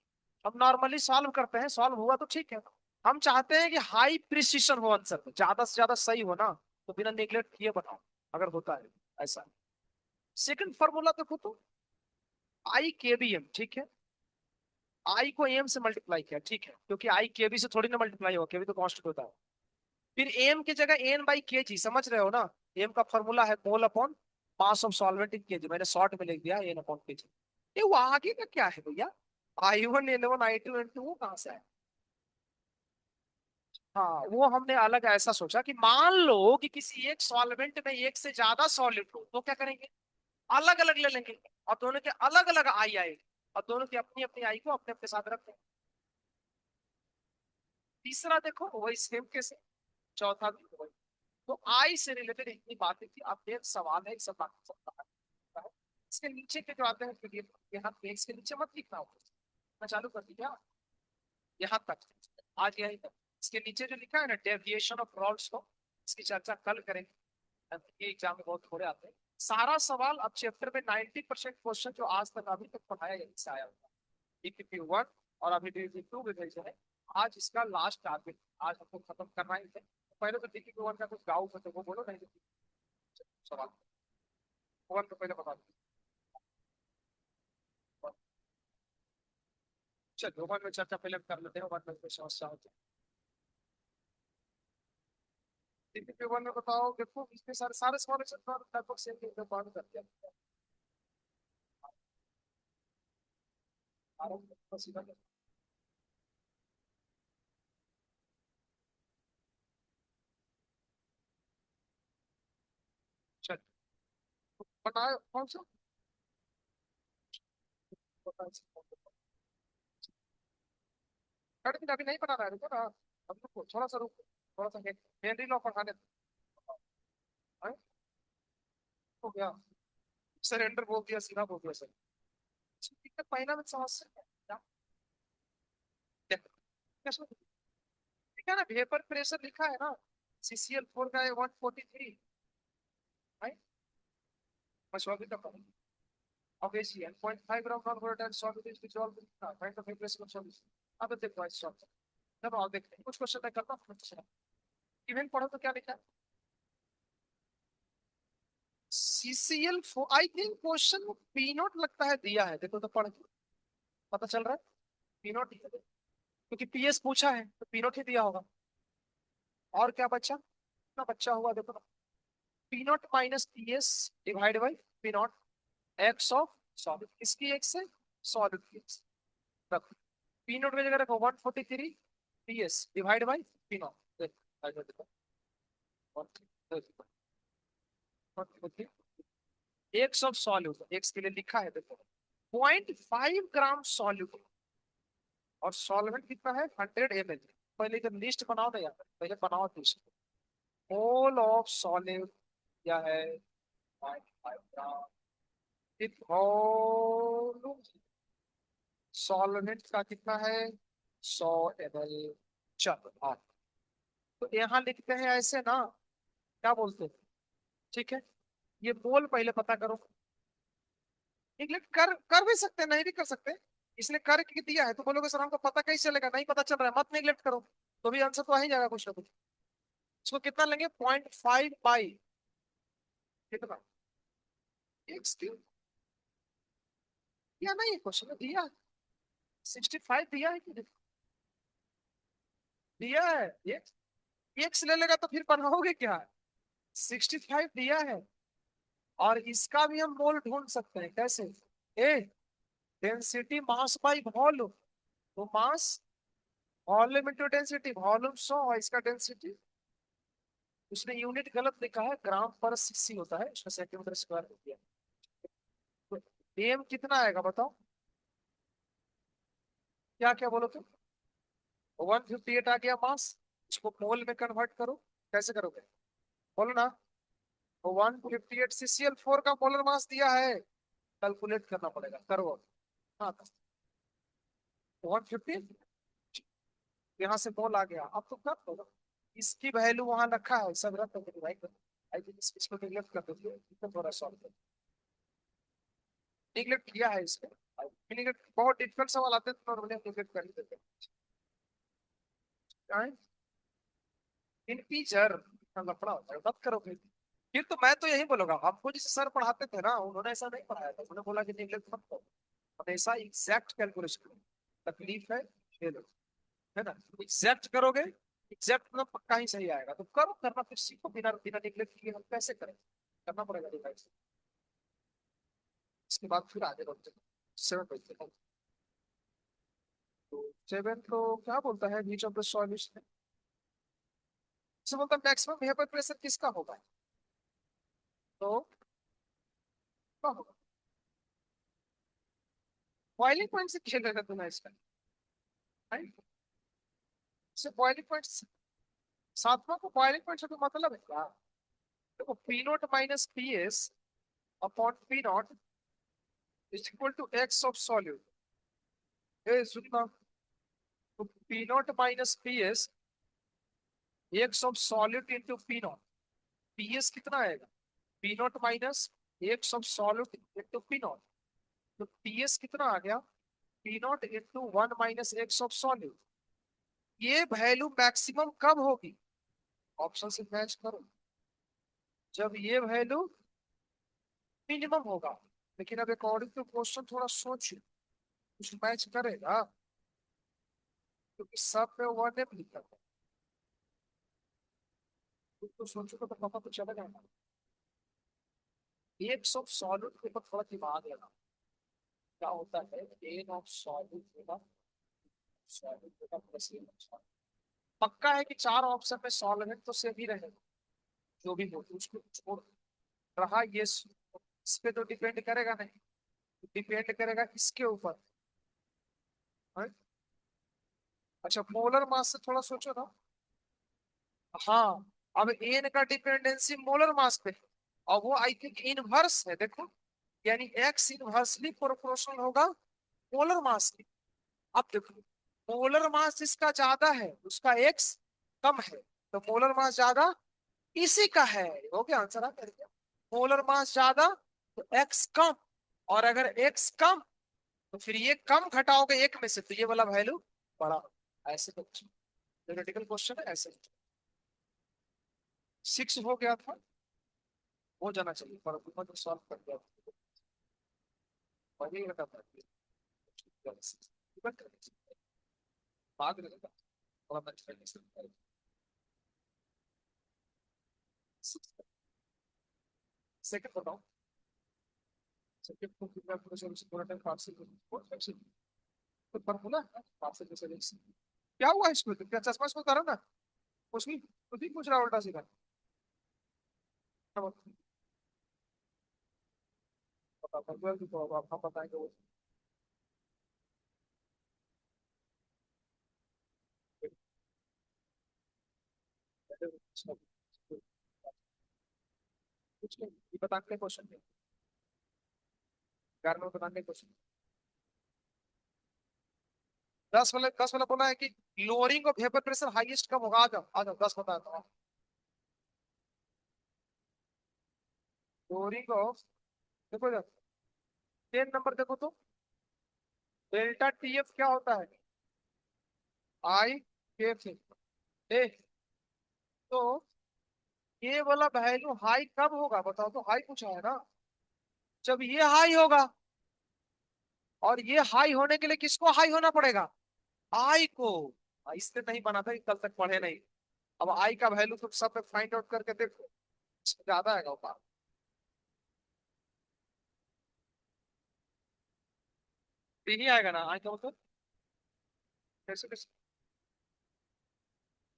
Speaker 1: हम नॉर्मली सॉल्व करते हैं, सॉल्व हुआ तो ठीक है। हम चाहते हैं कि हाई प्रिसीशन हो आंसर में, ज्यादा से ज्यादा सही हो ना, तो बिना नेगलेक्ट किए बताओ अगर होता है ऐसा। सेकंड फॉर्मूला देखो तो, आई के बी एम, ठीक है, आई को एम से मल्टीप्लाई किया, ठीक है, क्योंकि आई के बी से थोड़ी ना मल्टीप्लाई होगा, के बी तो कांस्टेंट होता है। फिर एम की जगह एन बाई के जी, समझ रहे हो ना, एम का फॉर्मूला है mole upon mass of solvent in के जी, मैंने शॉर्ट में लिख दिया एन अपॉन के जी। ये वो आगे का क्या है भैया, I1 N1 I2 N2 वो कहाँ से है। हाँ वो हमने अलग ऐसा सोचा कि मान लो कि किसी एक सॉल्वेंट में एक से ज्यादा सॉलिड हो तो क्या करेंगे, अलग अलग ले लेंगे, और दोनों के अलग अलग आई आए, और दोनों की अपनी अपनी आई को अपने अपने साथ रखते हैं। तीसरा देखो वही सेम केस है, चौथा भी वही। तो आई से रिलेटेड इतनी बातें थी, अब एक सवाल है, सब बात सकता है। इसके नीचे के जो आते हैं पीडीएफ, यहाँ पेज के नीचे मत लिखना हो, मैं चालू कर दिया यहाँ तक, आज यही तक। इसके नीचे जो लिखा है ना डेविएशन ऑफ रॉल्स को, इसकी चर्चा कल करेंगे, ये एग्जाम में बहुत थोड़े आते हैं। सारा सवाल अब चैप्टर में 90% क्वेश्चन जो आज तक अभी तक पढ़ाया यहीं से आया हुआ है, DPP 1 और अभी DPP 2 भी भेजे है। आज इसका लास्ट टारगेट, आज हमको खत्म करना ही है। पहले तो DPP 1 का कुछ गाँव का तो वो बोलो, नहीं तो सवाल वन तो पहले बता दो। चलो वन में चर्चा पहले कर लेते हैं, वन में कोई समस्या होती है। DPP 1 में बताओ, देखो इसमें सारे सारे सवाल लगभग सेम बात करते हैं। चल बताओ कौन सा, थर्ड दिन अभी नहीं बना रहा है, रुको ना, अब रुको थोड़ा सा, रुको थोड़ा सा, हेनरी लॉ पढ़ाने हैं? हो गया, सरेंडर बोल दिया, सीधा बोल दिया सर। दिक्कत पहला में समस्या क्या क्या- क्या लिखा है ना, वेपर प्रेशर लिखा है ना, CCl4 का है 143, राइट, बस अभी तक of ACl 0.5 gram non volatile solute is dissolved in find the vapour of solution. अब देखो इस शॉर्ट, चलो और देखते हैं कुछ क्वेश्चन मैं करता हूँ। इवेंट पढ़ो तो क्या लिखा है, CCl4, आई थिंक क्वेश्चन में पी नॉट लगता है दिया है, देखो तो पढ़ के पता चल रहा है, पी नॉट, क्योंकि पीएस पूछा है तो पी नॉट ही दिया होगा। और क्या बच्चा, ना बच्चा हुआ देखो ना, P naught minus PS divide by P not x of solid, इसकी एक्स है, सॉलिड की एक्स, रखो पी नॉट की जगह रखो 143 PS divide by P not, देखो एक्स ऑफ सॉल्यूट, एक्स के लिए लिखा है देखो 0.5 ग्राम सॉल्यूट, और सॉल्वेंट कितना है 100 ml। पहले जब लिस्ट बनाओ ना यार, पहले बनाओ लिस्ट, मोल ऑफ सॉलिड क्या है 0.5 ग्राम, विथ वॉल्यूम सॉल्वेंट का कितना है 100 ml। चलो हाँ, तो यहाँ लिखते हैं ऐसे ना, क्या बोलते हैं, ठीक है, ये मोल पहले पता करो, निगलेक्ट कर कर भी सकते हैं नहीं भी कर सकते, इसलिए कर के दिया है तो बोलोगे सर हमको पता कैसे चलेगा, नहीं पता चल रहा है, मत निगलेक्ट करो, तो भी आंसर तो आ ही जाएगा कुछ ना कुछ। इसको कितना लेंगे 0.5 बाई कितना, एक्स क्यूब, या नहीं क्वेश्चन में दिया 65 दिया है कि नहीं? दिया है ये, एक्स ले लेगा तो फिर बनाओगे क्या, 65 दिया है। और इसका भी हम मोल ढूंढ सकते हैं कैसे, ए डेंसिटी मास बाई वॉल्यूम, तो mass volume into density, volume 100 और इसका डेंसिटी, उसने यूनिट गलत लिखा है, ग्राम पर सीसी होता है, उसमें सेंटीमीटर स्क्वायर हो गया। एम कितना आएगा बताओ, क्या क्या बोलो तुम। 158 आ गया मास, इसको मोल में कन्वर्ट करो, कैसे करोगे बोलो ना। 158 CCl4 का मोलर मास दिया है, कैलकुलेट करना पड़ेगा, करो अब। हाँ 150, यहाँ से मोल आ गया, अब तो कर दो। इसकी वैल्यू वहां रखा है, सब रख दो भाई, आई थिंक इसको निगलेक्ट कर दो, थोड़ा सॉल्व कर, निगलेक्ट किया है इसको। निगलेक्ट बहुत डिफिकल्ट सवाल आते हैं तो नॉर्मली निगलेक्ट कर ही देते हैं। इंटीजर लफड़ा होता है, मत करो फिर तो मैं तो यही बोलूंगा, हमको जिस सर पढ़ाते थे ना उन्होंने ऐसा नहीं पढ़ाया था, उन्होंने बोला कि निगलेक्ट मत करो, हमेशा एग्जैक्ट कैलकुलेशन करो। तकलीफ है ये लो, है ना, एग्जैक्ट करोगे, एग्जैक्ट मतलब पक्का ही सही आएगा, तो करो, करना फिर सीखो, बिना बिना निगलेक्ट किए हम कैसे करें, करना पड़ेगा डिवाइस। इसके बाद फिर आगे बढ़ते हैं 7 पे। तो 7 तो क्या बोलता है, बीच ऑफ द सॉल्यूशन, बोलता है मैक्सिमम वेपर प्रेशर किसका होगा, तो क्या होगा, बॉइलिंग पॉइंट से खेल रहा था तुम्हें इसका, बॉइलिंग पॉइंट, सातवां को बॉइलिंग पॉइंट से तो मतलब है क्या, देखो P naught minus P S upon P naught is equal to X of solute, ए सुनना, तो P naught minus P S X of solute into P naught, P S कितना आएगा, P naught minus X of solute into P naught, तो P S कितना आ गया, P naught into 1 - X of solute. ये वैल्यू मैक्सिमम कब होगी, option से मैच करो, जब ये वैल्यू मिनिमम होगा। लेकिन अब अकॉर्डिंग टू क्वेश्चन थोड़ा सोचिए, कुछ मैच करेगा, क्योंकि सब पे वन एम लिखा है, कुछ तो सोचो तो पता तो चलेगा ना। एक ऑफ सॉलिड के ऊपर थोड़ा दिमाग लगा, क्या होता है, एन ऑफ सॉलिड होगा, सॉलिड होगा प्लस एन ऑफ सॉलिड, पक्का है कि चार ऑप्शन में सॉल्वेंट तो सेम ही रहेगा, जो भी हो उसको छोड़ रहा, ये इस पे तो डिपेंड करेगा नहीं, डिपेंड करेगा इसके ऊपर, है? अच्छा मोलर मास से थोड़ा सोचो ना, हाँ, अब एन का डिपेंडेंसी मोलर मास पे, और वो आई थिंक इनवर्स है देखो, यानी एक्स इनवर्सली प्रोपोर्शनल होगा मोलर मास की। अब देखो मोलर मास जिसका ज्यादा है उसका एक्स कम है, तो मोलर मास ज्यादा इसी का है, हो गया आंसर, आ गया, मोलर मास ज्यादा तो एक्स कम, और अगर एक्स कम तो फिर ये कम घटाओगे एक में से तो ये वाला वैल्यू बड़ा, ऐसे तो थ्योरेटिकल क्वेश्चन है ऐसे। 6 हो गया था, हो जाना चाहिए पर ऊपर तो सॉल्व कर दिया, वही लगा था बाद में लगा, थोड़ा मैं सेकंड बताओ, सेकंड को कितना पूरा सॉल्यूशन पूरा टाइम पार्शियल फ्रैक्शन, तो फॉर्मूला पार्शियल सॉल्यूशन, क्या हुआ इसको, क्या चश्मा इसको उतारा ना, कुछ नहीं, कुछ नहीं पूछ रहा उल्टा सीधा, अब पता फॉर्मूला तो अब हम बताएंगे वो, कुछ नहीं ये बताने क्वेश्चन है, 11 में बताने क्वेश्चन, 10 वाला बोला है कि lowering of vapour pressure highest कब होगा, आ जाओ 10 बताता हूँ, लोअरिंग ऑफ, देखो 10 नंबर देखो तो, डेल्टा टीएफ क्या होता है, आई के थे, ए, तो ये वाला वैल्यू हाई कब होगा बताओ, तो हाई पूछा है ना, जब ये हाई होगा, और ये हाई होने के लिए किसको हाई होना पड़ेगा, आई को, इससे नहीं बना था, कल तक पढ़े नहीं, अब आई का वैल्यू तुम सब में फाइंड आउट करके देखो, ज्यादा आएगा ऊपर, नहीं आएगा ना आई का मतलब, कैसे कैसे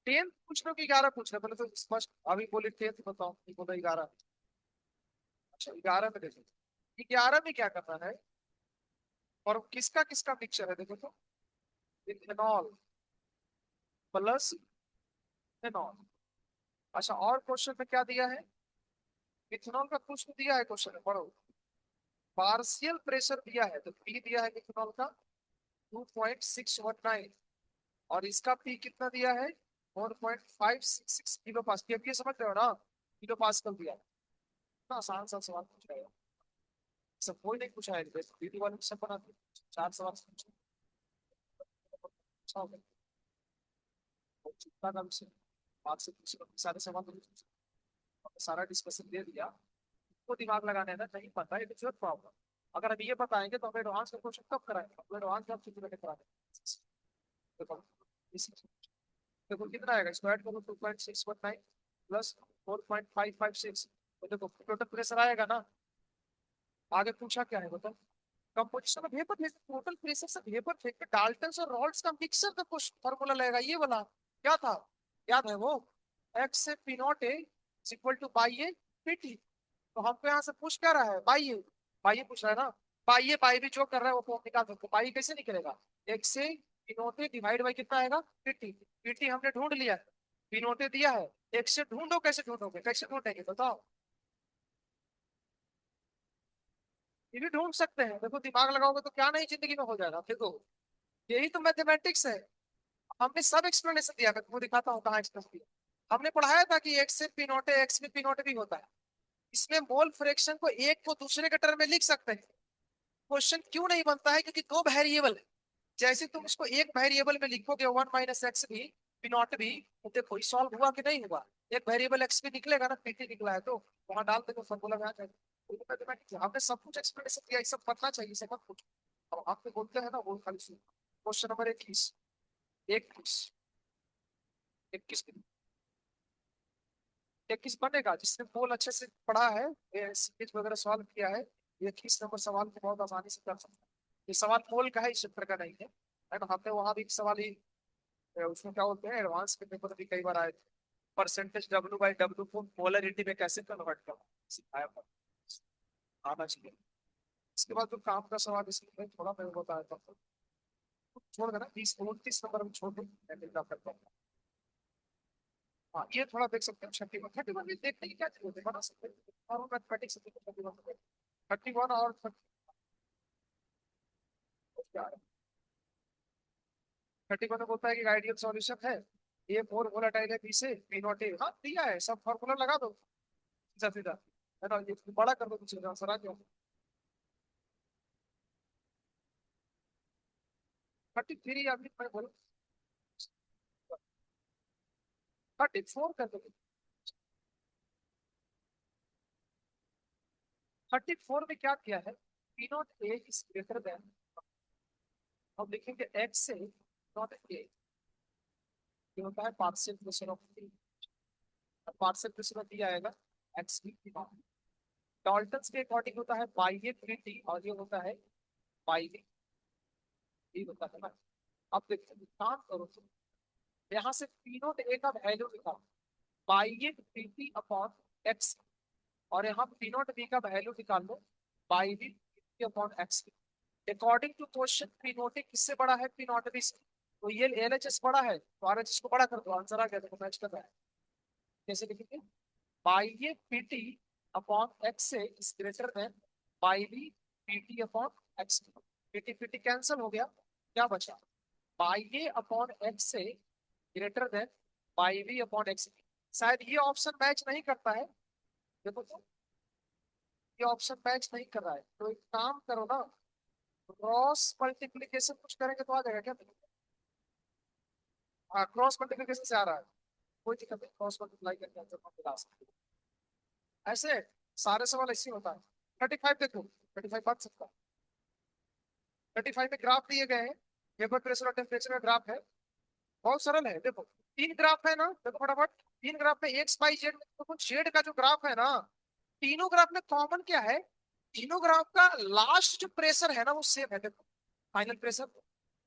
Speaker 1: 10 पूछ लो कि 11 पूछ रहे, पहले तो स्पष्ट, अभी बोले 10 बताओ, नहीं बोला 11, अच्छा 11 में देखो, 11 में क्या करना है, और किसका किसका मिक्सचर है देखो तो, इथेनॉल प्लस इथेनॉल। अच्छा, और क्वेश्चन में क्या दिया है, इथेनॉल का कुछ तो दिया है क्वेश्चन में, पढ़ो। पार्शियल प्रेशर दिया है, तो पी दिया है इथेनॉल का 2.619, और इसका पी कितना दिया है, 1.566 किलो पास्कल। अब ये समझ रहे हो ना, किलो पास्कल दिया है। इतना आसान सा सवाल पूछा है, सब कोई नहीं पूछा है, पीटी वाले सब बनाते हैं। 4 सवाल पूछे, अच्छा हो गया। और चिंता का विषय, 5 से 30 सारे सवाल तो नहीं पूछे। हमने सारा डिस्कशन दे दिया, को दिमाग लगाने का नहीं पता, इट इज योर प्रॉब्लम। अगर हम ये बताएंगे तो हम एडवांस का क्वेश्चन कब कराएंगे, हम एडवांस का कितने बैठे करा देंगे। देखो देखो कितना आएगा, स्क्वायर करो 2.619 प्लस 4.556, तो देखो टोटल प्रेशर आएगा ना। आगे पूछा क्या है बताओ, composition of vapour phase, total pressure से वेपर फेज पे डाल्टन और रॉल्स का मिक्सर का कुछ फार्मूला लगेगा, ये वाला क्या था, याद है वो, एक्स से P naught A equal two by A PT. तो हमको यहाँ से पूछ क्या रहा है, बाई ए, बाई ए पूछ रहा है ना। बाई ए बाई भी जो कर रहा है वो फॉर्म निकाल सकते, बाई कैसे निकलेगा, एक्स से P naught A divide by कितना आएगा पीटी। पीटी हमने ढूंढ लिया है, पी नॉट ए दिया है, एक्स से ढूंढो, कैसे ढूंढोगे, कैसे ढूंढेंगे बताओ। ये भी ढूंढ सकते हैं, देखो दिमाग लगाओगे तो क्या नहीं जिंदगी में हो जाएगा, देखो यही तो मैथमेटिक्स है। हमने सब एक्सप्लेनेशन दिया, मैं तुमको दिखाता हूँ कहाँ एक्सप्लेन किया। हमने पढ़ाया था कि एक्स से पी नॉट है, एक्स में पी नॉट भी होता है। इसमें मोल फ्रैक्शन को एक को दूसरे के टर्म में लिख सकते हैं। क्वेश्चन क्यों नहीं बनता है, क्योंकि दो वेरिएबल है। जैसे तुम इसको एक वेरिएबल में लिखोगे 1 - एक्स भी पी नॉट भी, तो देखो सॉल्व हुआ कि नहीं हुआ। एक वेरिएबल एक्स भी निकलेगा ना, पीटी निकला है तो वहां डाल देंगे फॉर्मूला में आ जाएगा। तो मैथमेटिक्स हमने सब कुछ एक्सप्लेनेशन दिया, ये सब पढ़ना चाहिए, सब मत पूछो। अब आपको बोलते हैं ना वो खाली सुनो। क्वेश्चन नंबर 21, 21 21 बनेगा, जिसने पोल अच्छे से पढ़ा है, ये सीरीज वगैरह सॉल्व किया है, ये 21 नंबर सवाल को बहुत आसानी से कर सकता है। ये सवाल पोल का है, इस चैप्टर का नहीं है ना। हमने वहां भी एक सवाल ही, उसमें क्या बोलते हैं, एडवांस के पेपर भी कई बार आए थे, परसेंटेज W/W को पोलरिटी में कैसे कन्वर्ट करना सिखाया था, आना चाहिए। इसके बाद जो काम का सवाल इसमें थोड़ा मैं बताया था, छोड़ देना, 30 29 नंबर में छोड़ दो, मैं फिर करता हूँ। हाँ ये थोड़ा देख सकते हैं, 31 31 भी देखने की क्या जरूरत है, बना सकते हैं और मैथमेटिक्स 31 और 31 में बोलता है कि आइडियल सॉल्यूशन है, ए फोर वोलेटाइल है, बी से पी नॉट ए, हाँ दिया है, सब फॉर्मूला लगा दो सीधा सीधा, है ना, ये बड़ा कर दो पीछे आंसर आ जाओ। 33 अभी मैं बोलूँ, 34 कर दो। 34 में क्या किया है, P naught A is greater than, हम लिखेंगे एक्स से नॉट ए, ये होता है partial pressure of T. Partial pressure दिया आएगा X B T naught, Dalton's के अकॉर्डिंग होता है बाई ए थ्री टी, और ये होता है बाई ए, ये होता है ना। अब देखो काम करो तुम, यहाँ से पी नॉट ए का वैल्यू निकालो, by A three T upon X, और यहाँ पी नॉट बी का वैल्यू निकाल लो, by B upon X. According to question P naught A किससे बड़ा है, पी नॉट बी से, तो ये एल एच एस बड़ा है, तो आर एच एस को बड़ा कर दो, आंसर आ गया, देखो मैच कर रहा है। कैसे लिखेंगे, by A P T upon X से is greater than by B P T upon X. P T cancel हो गया, क्या बचा, बाई ए अपॉन एक्स से greater than by B upon X. शायद ये ऑप्शन मैच नहीं करता है, देखो तो ये ऑप्शन मैच नहीं कर रहा है, तो एक काम करो ना, क्रॉस मल्टीप्लीकेशन कुछ करेंगे तो आ जाएगा क्या। हाँ क्रॉस मल्टीप्लीकेशन से आ रहा है, कोई दिक्कत नहीं, क्रॉस मल्टीप्लाई करके आंसर हम मिला सकते हैं। ऐसे सारे सवाल ऐसे ही होता है। 35 देखो, 35 बन सकता है। 35 में ग्राफ दिए गए हैं, वेपर प्रेशर और टेम्परेचर का ग्राफ है, बहुत सरल है। देखो तीन ग्राफ है ना, देखो फटाफट, तीन ग्राफ में एक्स वाई जेड, देखो जेड का जो ग्राफ है ना, तीनों ग्राफ में कॉमन क्या है, तीनों ग्राफ का लास्ट जो प्रेशर है ना वो सेम है, देखो फाइनल प्रेशर।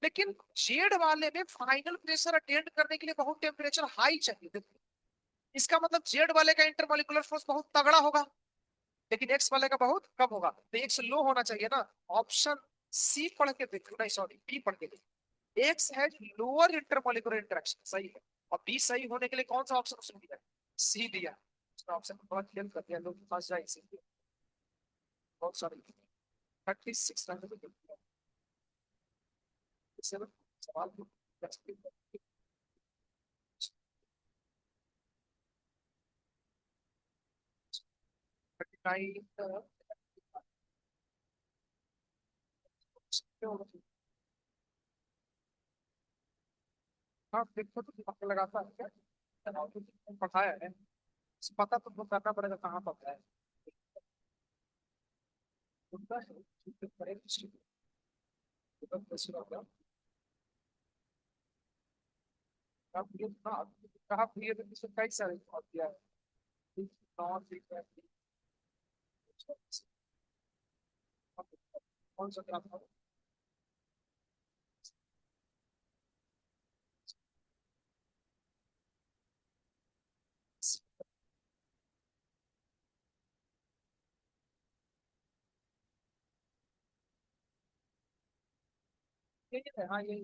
Speaker 1: लेकिन जेड वाले में फाइनल प्रेशर अटेंड करने के लिए बहुत टेम्परेचर हाई चाहिए, देखो इसका मतलब जेड वाले का इंटरमोलिकुलर फोर्स बहुत तगड़ा होगा, लेकिन एक्स वाले का बहुत कम होगा, तो एक्स लो होना चाहिए ना। ऑप्शन सी पढ़ के देखो, नहीं सॉरी बी पढ़ के देखो, x has lower intermolecular interaction, सही है। और बी सही होने के लिए कौन सा ऑप्शन उसने दिया? सी दिया। उसका ऑप्शन बहुत खेल कर दिया, लोग फंस जाए इसीलिए। बहुत सारे 36 रन सवाल 39। हाँ देखो तो दिमाग लगाता है क्या, तनाव तो पढ़ाया है, पता तो करना पड़ेगा कहाँ पता है। उनका है, ठीक है, पढ़े कुछ नहीं, तो कैसे होगा। आप ये ना कहा प्रिय तो किसी कई सारे बहुत दिया है, नॉन फ्रीक्वेंट कौन सा ग्राफ था? ये है, हाँ ये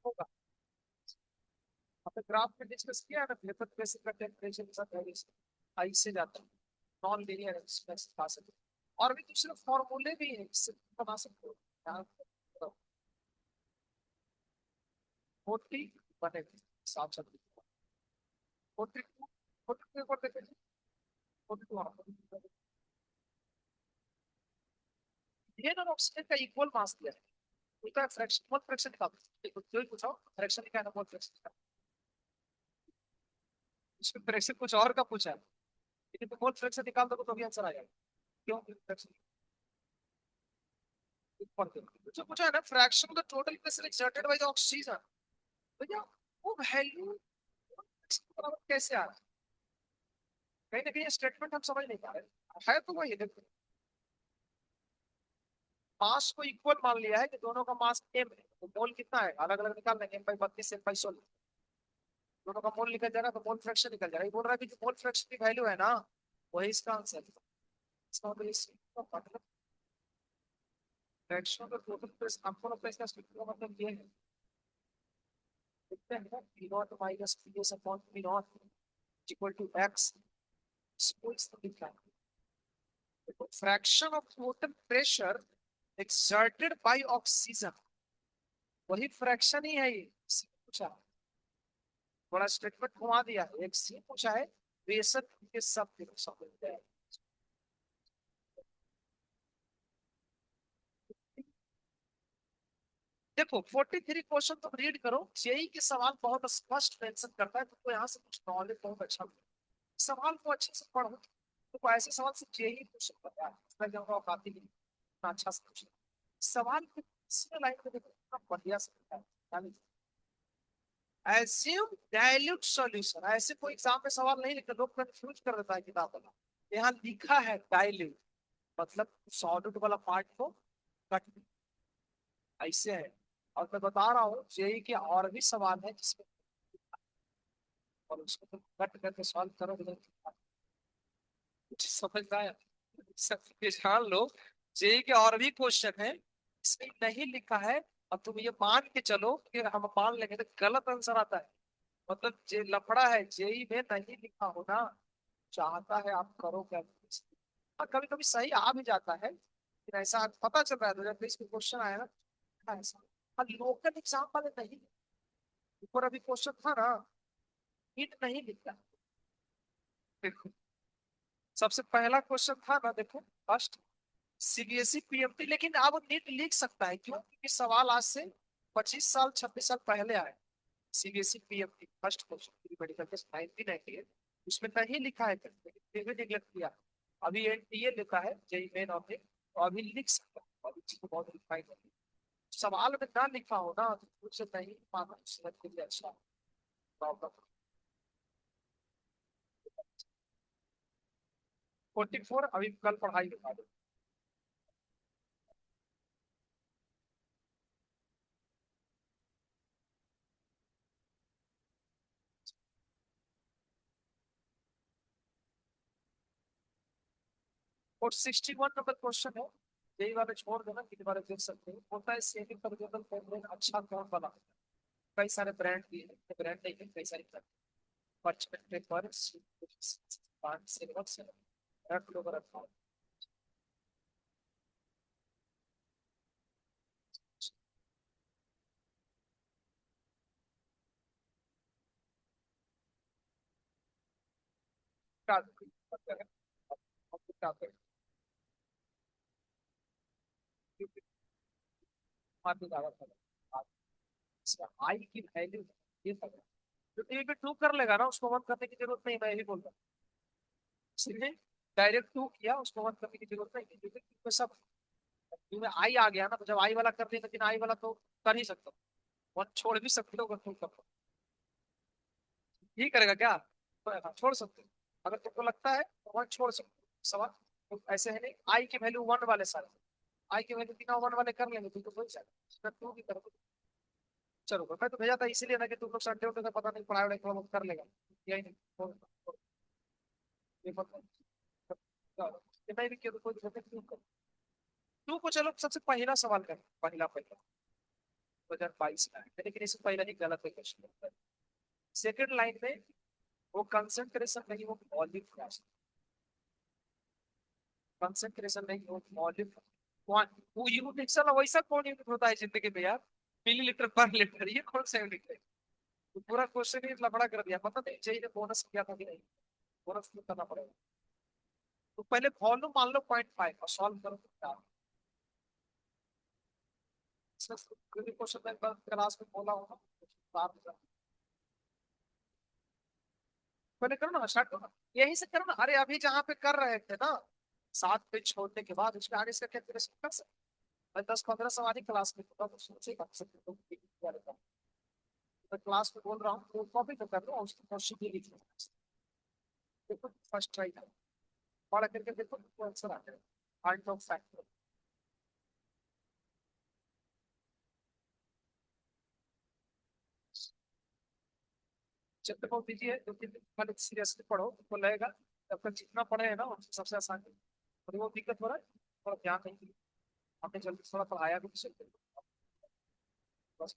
Speaker 1: होगा। आपने ग्राफ में डिस्कस किया है ना, वेपर प्रेशर का टेम्परेचर के साथ वेरिएशन आई से जाता है, नॉन लीनियर एक्सप्रेस खा सकते हैं। और भी दूसरे फॉर्मूले भी हैं इससे बना सकते हो। यहाँ 40 बनेगा, साफ साफ 42, 42 पर देखें, 42 ये दोनों ऑक्सीजन का इक्वल मास दिया है, उनका फ्रैक्शन मोल फ्रैक्शन निकालो, जो ही पूछो फ्रैक्शन निकालना, मोल फ्रैक्शन निकालना। इसमें फ्रैक्शन कुछ और का पूछा है, लेकिन तो मोल फ्रैक्शन निकाल दो तो भी आंसर आ जाएगा। क्यों फ्रैक्शन ऊपर के जो पूछा है ना, fraction of the total pressure exerted by the oxygen, भैया वो वैल्यू कैसे आ रहा है? कहीं ना कहीं स्टेटमेंट हम समझ नहीं पा रहे है, तो वही देखो, मास को इक्वल मान लिया है कि दोनों का मास एम है, तो मोल कितना है अलग अलग निकाल लेंगे, M/32 M/16, दोनों का मोल निकल जाएगा तो मोल फ्रैक्शन निकल जाएगा। ये बोल रहा है कि जो मोल फ्रैक्शन की वैल्यू है ना, वही इसका आंसर है। इसका मतलब इसका मतलब फ्रैक्शन का टोटल प्रेस आपको लगता है इसका स्ट्रक्चर का मतलब ये है, देखते हैं ना, P naught minus P S upon P naught equal to X, इसको इस तरह लिखा है, fraction of total pressure exerted by oxygen, वही फ्रैक्शन ही है ये, इसी को पूछा, थोड़ा स्टेटमेंट घुमा दिया है, एक सी पूछा है, प्रेशर के शब्द समझ गए। देखो 43 क्वेश्चन तुम रीड करो, जेई के सवाल बहुत स्पष्ट मेंशन करता है, तुमको यहाँ से कुछ नॉलेज बहुत अच्छा मिलेगा। सवाल को अच्छे से पढ़ो, तो ऐसे सवाल से जेई पूछ सकता है, इसमें जो होगा काफी इतना अच्छा से पूछे सवाल को, इसमें लाइन में देखो कितना बढ़िया से लिखा है, यानी एज्यूम डाइल्यूट सॉल्यूशन, ऐसे कोई एग्जाम में सवाल नहीं लिखता, लोग कंफ्यूज कर देता है किताब वाला। यहाँ लिखा है डाइल्यूट, मतलब सॉल्यूट वाला पार्ट को कट, ऐसे है। और मैं बता रहा हूँ जेई के और भी सवाल है जिसमें, और उसको तुम कट करके सॉल्व करोगे तो कुछ समझ में आया, सब ये जान लो। जेई के और भी क्वेश्चन है इसमें नहीं लिखा है, अब तुम ये मान के चलो कि हम मान लेंगे तो गलत आंसर आता है, मतलब जे लफड़ा है जेई में नहीं लिखा होना, चाहता है आप करो क्या। हाँ कभी कभी सही आ भी जाता है, लेकिन ऐसा पता चल रहा है 2020 में क्वेश्चन आया ना, हाँ, ऐसा। हाँ लोकल एग्जाम वाले नहीं, ऊपर अभी क्वेश्चन था ना, नीट नहीं लिखा। देखो सबसे पहला क्वेश्चन था ना, देखो फर्स्ट सीबीएसई पीएमटी, लेकिन अब नीट लिख सकता है, क्यों? क्योंकि सवाल आज से 25 साल 26 साल पहले आए। CBSE PMT first question medical test 1998, उसमें नहीं लिखा है करके, फिर भी निगलेक्ट किया। अभी एनटीए लिखा है जेई मेन और तो अभी लिख सकता है, अभी चीज को बहुत रिफाइन है। सवाल में ना लिखा हो ना तो उससे नहीं माना, समझ के लिए अच्छा प्रॉब्लम। 44 अभी कल पढ़ाई बता दो। और 61 नंबर क्वेश्चन है, यही वाले छोड़ देना, कितने बारे देख सकते हैं। होता है सेमी पर्मेबल मेम्ब्रेन अच्छा कौन वाला, कई सारे ब्रांड दिए हैं, ब्रांड नहीं है, कई सारे parchment paper, सिल्वर, रख लो रखा। आई की वैल्यू ये सब जो टीवी पे टू कर लेगा ना, उसको मत करने की जरूरत नहीं, मैं यही बोल रहा हूँ। इसलिए डायरेक्ट टू किया, उसको मत करने की जरूरत नहीं, क्योंकि इसमें सब में आई आ गया ना, तो जब आई वाला कर दिया, लेकिन आई वाला तो कर ही सकता हूँ, वन छोड़ भी सकते हो अगर तुम कर, यही करेगा क्या, तो हाँ, छोड़ सकते हो, अगर तुमको लगता है तो वन छोड़ सकते हो सवाल। तो ऐसे है नहीं, आई की वैल्यू वन वाले सारे, आई की वैल्यू बिना वन वाले कर लेंगे तो हो जाएगा, टू भी कर दो। चलो मैं तो भेजा था इसीलिए ना कि तुम लोग संडे उठे पता नहीं पढ़ाई वढ़ाई थोड़ा बहुत कर लेगा, यही नहीं ये पता ये मैं भी क्यों कोई दिक्कत क्यों कर। तू को चलो सबसे पहला सवाल कर, पहला पहला 2022 का है, लेकिन इससे पहला ही गलत है क्वेश्चन। सेकंड लाइन में वो कंसंट्रेशन नहीं, वो मौलिक ह्रास, कंसंट्रेशन नहीं वो मौलिक, वो यूनिट चला वैसा कौन यूनिट होता है जिंदगी में यार, मिलीलीटर पर लीटर, ये कौन सा यूनिट है। तो पूरा क्वेश्चन ही लफड़ा कर दिया, पता नहीं चाहिए बोनस किया था कि नहीं, बोनस करना पड़ेगा। तो पहले वॉल्यूम मान लो 0.5 और सॉल्व करो तो क्या क्वेश्चन मैं क्लास में बोला होगा, पहले करो ना, स्टार्ट करो ना, यही से करो ना। अरे अभी जहाँ पे कर रहे थे ना, 7 पे छोड़ने के बाद उसके आगे से कैलकुलेशन कर सकते, मैं 10-15 सवाल ही क्लास में होगा तो सोचे कर सकते हो मैं क्लास में बोल रहा हूँ तो कॉपी तो कर लो और उसकी क्वेश्चन भी लिख लो, देखो फर्स्ट ट्राई करो, पढ़ करके देखो तो आंसर आ जाएगा, पॉइंट ऑफ फैक्टर। चैप्टर बहुत बिजी है, 2-3 दिन पहले सीरियसली पढ़ो, तो लगेगा तब तक जितना पढ़े है ना उससे सबसे आसान है। और वो दिक्कत हो रहा है, थोड़ा ध्यान नहीं दिया, आपने जल्दी थोड़ा पढ़ाया भी नहीं, बस